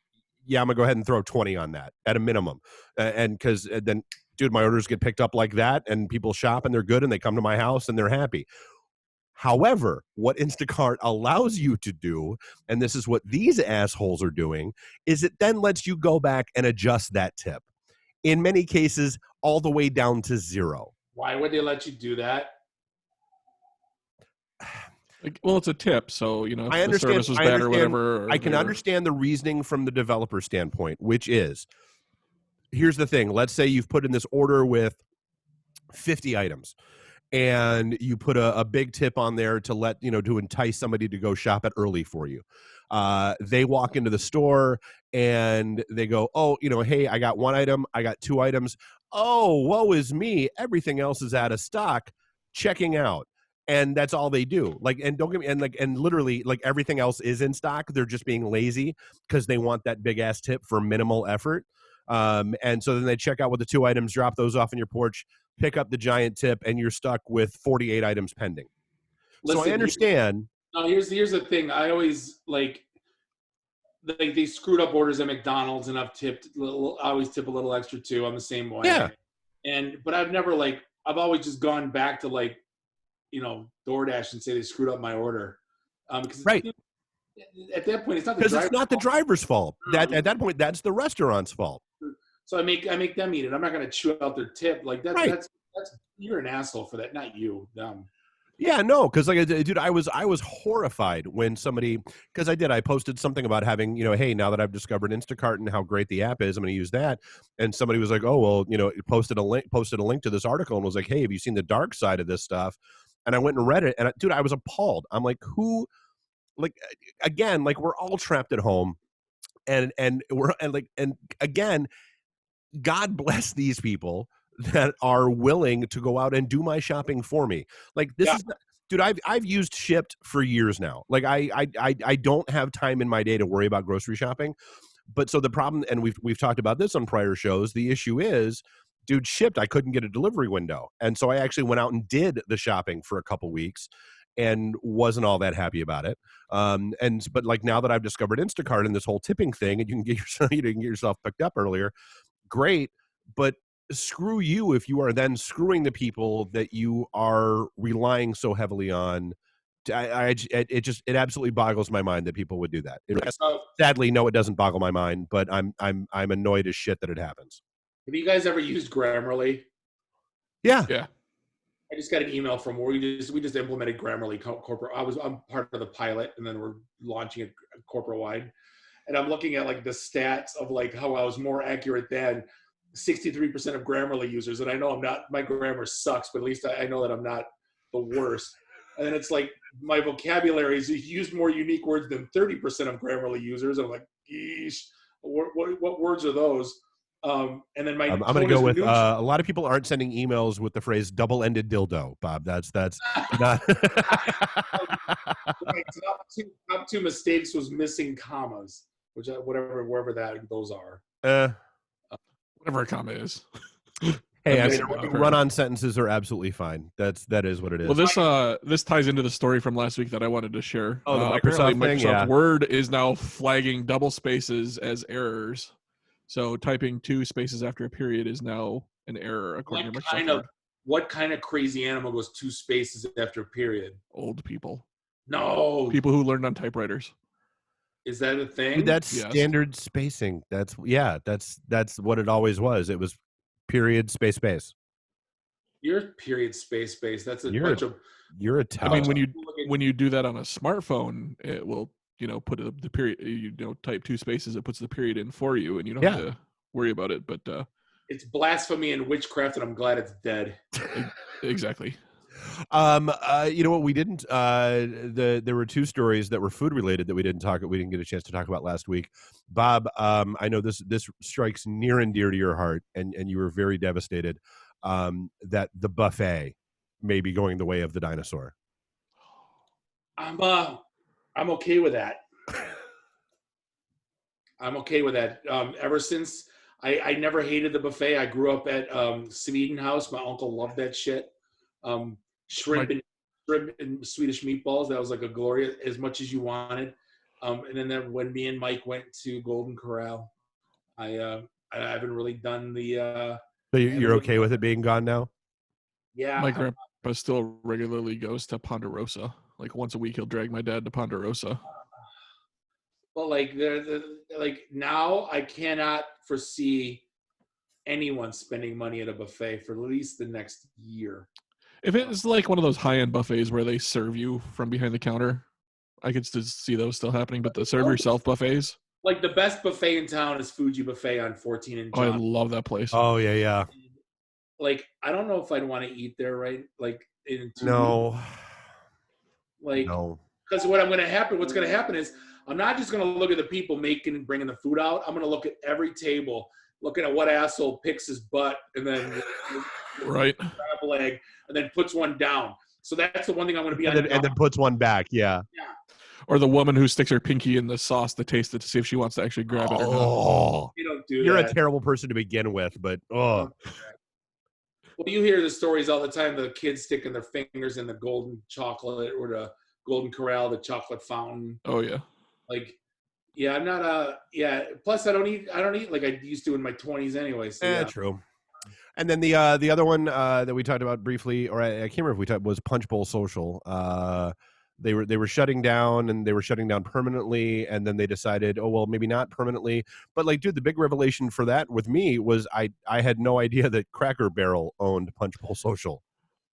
Yeah, I'm gonna go ahead and throw 20 on that at a minimum, and because then, dude, my orders get picked up like that, and people shop and they're good, and they come to my house and they're happy. However, what Instacart allows you to do, and this is what these assholes are doing, is it then lets you go back and adjust that tip. In many cases, all the way down to 0. Why would they let you do that? Well, it's a tip, so you know if the service was bad or whatever. I can understand the reasoning from the developer standpoint, which is, here's the thing: let's say you've put in this order with 50 items, and you put a big tip on there to to entice somebody to go shop it early for you. They walk into the store and they go, oh, hey, I got one item, I got two items. Oh, woe is me. Everything else is out of stock. Checking out. And that's all they do. Like, and don't get me, and literally, like, everything else is in stock. They're just being lazy because they want that big ass tip for minimal effort. And so then they check out with the two items, drop those off on your porch, pick up the giant tip, and you're stuck with 48 items pending. Listen, so I understand. Here's the thing. I always like they screwed up orders at McDonald's, and I've tipped. I always tip a little extra too. I'm the same way. Yeah. But I've never I've always just gone back to DoorDash and say they screwed up my order. Right. At that point, it's not because it's not the driver's fault. That at that point, that's the restaurant's fault. So I make them eat it. I'm not going to chew out their tip. Like that. Right. That's you're an asshole for that, not you. Yeah, no, because dude, I was horrified when somebody, because I posted something about having, hey, now that I've discovered Instacart and how great the app is, I'm going to use that. And somebody was like, oh, well, posted a link to this article and was like, hey, have you seen the dark side of this stuff? And I went and read it, and dude, I was appalled. I'm like, who, again, we're all trapped at home, and again, God bless these people that are willing to go out and do my shopping for me. Is not, dude, I've used Shipt for years now. I don't have time in my day to worry about grocery shopping. But so the problem, and we've talked about this on prior shows, the issue is, dude, Shipt, I couldn't get a delivery window. And so I actually went out and did the shopping for a couple weeks and wasn't all that happy about it. But now that I've discovered Instacart and this whole tipping thing, and you can get yourself picked up earlier, great. But screw you if you are then screwing the people that you are relying so heavily on. It absolutely boggles my mind that people would do that. Sadly, no, it doesn't boggle my mind, but I'm annoyed as shit that it happens. Have you guys ever used Grammarly? Yeah. I just got an email from where we just implemented Grammarly corporate. I'm part of the pilot, and then we're launching it corporate wide. And I'm looking at the stats of how I was more accurate than 63% of Grammarly users. And I know I'm not, my grammar sucks, but at least I know that I'm not the worst. And then it's my vocabulary is used more unique words than 30% of Grammarly users. I'm like, geesh, what words are those? And then I'm going to go with a lot of people aren't sending emails with the phrase double-ended dildo, Bob. That's not. Top two mistakes was missing commas, which wherever those are. Whatever a comma is. Hey, run-on sentences are absolutely fine. That is what it is. Well, this ties into the story from last week that I wanted to share. Oh, the Microsoft Word is now flagging double spaces as errors. So typing 2 spaces after a period is now an error according to Microsoft Word. What kind of crazy animal goes 2 spaces after a period? Old people. No. People who learned on typewriters. Is that a thing? That's standard spacing. That's what it always was. It was period, space. You're period, space. That's a bunch of. You're a tout. I mean, when you do that on a smartphone, it will put the period. Type 2 spaces, it puts the period in for you, and you don't have to worry about it. But it's blasphemy and witchcraft, and I'm glad it's dead. Exactly. You know what we didn't there were 2 stories that were food related that we didn't get a chance to talk about last week. Bob, I know this strikes near and dear to your heart, and you were very devastated that the buffet may be going the way of the dinosaur. I'm okay with that. I'm okay with that. Ever since I never hated the buffet. I grew up at Sweden House. My uncle loved that shit. Shrimp and Swedish meatballs. That was a glory, as much as you wanted. And then when me and Mike went to Golden Corral, I haven't really done the. So you're okay with it being gone now? Yeah. My grandpa still regularly goes to Ponderosa. Once a week, he'll drag my dad to Ponderosa. Well, now I cannot foresee anyone spending money at a buffet for at least the next year. If it's one of those high-end buffets where they serve you from behind the counter, I could just see those still happening. But the serve yourself buffets, the best buffet in town is Fuji Buffet on 14 and John. I love that place. Oh yeah. I don't know if I'd want to eat there, right? No. No. Because what's going to happen is I'm not just going to look at the people making and bringing the food out. I'm going to look at every table, looking at what asshole picks his butt and then right, grab a leg and then puts one down. So that's the one thing I'm going to be and then puts one back. Yeah. Or the woman who sticks her pinky in the sauce to taste it to see if she wants to actually grab it or not. You don't do You're that. a terrible person to begin with, but Well, you hear the stories all the time. The kids sticking their fingers in the golden chocolate or the golden corral, the chocolate fountain. Oh yeah. Like, yeah, I'm not plus I don't eat like I used to in my 20s anyway. So yeah. True. And then the other one that we talked about briefly, or I can't remember if we talked, was Punch Bowl Social. They were shutting down, and they were shutting down permanently, and then they decided, oh well, maybe not permanently. But like, dude, the big revelation for that with me was I had no idea that Cracker Barrel owned Punch Bowl Social.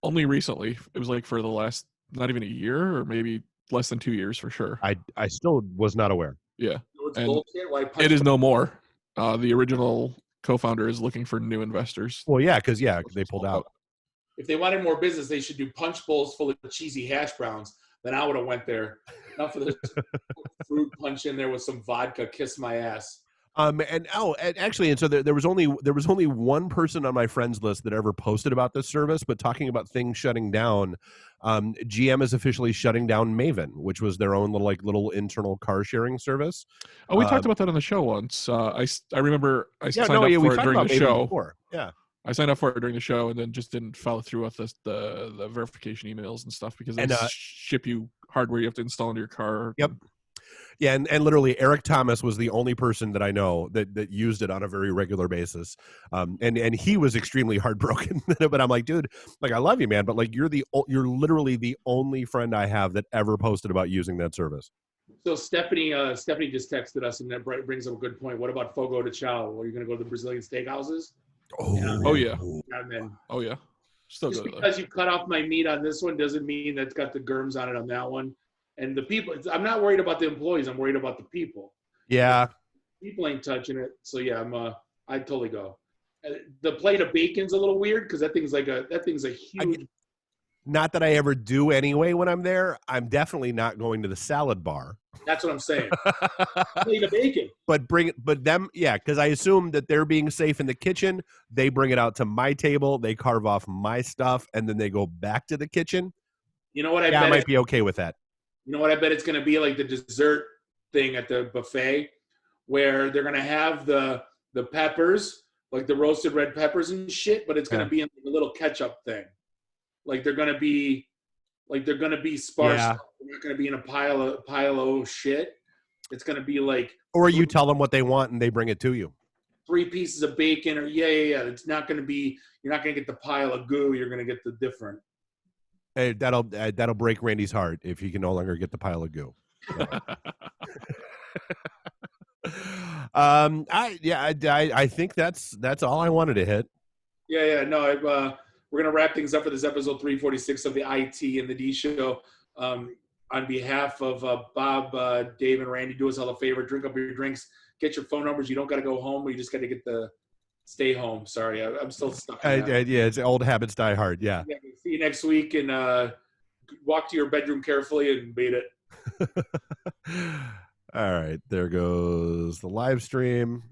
Only recently. It was like for the last not even a year, or maybe less than 2 years for sure. I still was not aware. Yeah, It's and bullshit. Why Punch it is no more. The original co-founder is looking for new investors. Well, yeah, because they pulled out. If they wanted more business, they should do punch bowls full of cheesy hash browns. Then I would have went there. Not for this fruit punch in there with some vodka. Kiss my ass. And so there was only one person on my friends list that ever posted about this service, but talking about things shutting down, GM is officially shutting down Maven, which was their own little internal car sharing service. Oh, we talked about that on the show once. I remember I signed up for it during the Maven show. Before. Yeah. I signed up for it during the show and then just didn't follow through with the verification emails and stuff because they ship you hardware you have to install into your car. Yep. Yeah, and literally Eric Thomas was the only person that I know that used it on a very regular basis. And he was extremely heartbroken. But I'm like, dude, like I love you, man, but like you're literally the only friend I have that ever posted about using that service. So Stephanie just texted us, and that brings up a good point. What about Fogo de Chao? Are you going to go to the Brazilian steakhouses? Oh yeah. And then, oh yeah. Still just good because you cut off my meat on this one doesn't mean that it's got the germs on it on that one. And the people, I'm not worried about the employees. I'm worried about the people. Yeah. People ain't touching it. So yeah, I'd totally go. The plate of bacon's a little weird because that thing's a huge. Not that I ever do anyway when I'm there. I'm definitely not going to the salad bar. That's what I'm saying. Plate of bacon. But because I assume that they're being safe in the kitchen. They bring it out to my table. They carve off my stuff, and then they go back to the kitchen. You know what? I might be okay with that. You know what I bet it's going to be like the dessert thing at the buffet where they're going to have the peppers, like the roasted red peppers and shit, but it's going to be in a little ketchup thing. Like they're going to be sparse. Yeah. They're not going to be in a pile of shit. It's going to be like. Or you tell them what they want and they bring it to you. 3 pieces of bacon or yeah. It's not going to be, you're not going to get the pile of goo. You're going to get the different. Hey, that'll break Randy's heart if he can no longer get the pile of goo. So. I think that's all I wanted to hit. Yeah. No, we're gonna wrap things up for this episode 346 of the IT and the D Show. On behalf of Bob, Dave, and Randy, do us all a favor: drink up your drinks, get your phone numbers. You don't got to go home, but you just got to stay home. Sorry, I'm still stuck. It's old habits die hard. Yeah. See you next week, and walk to your bedroom carefully and beat it. All right, there goes the live stream.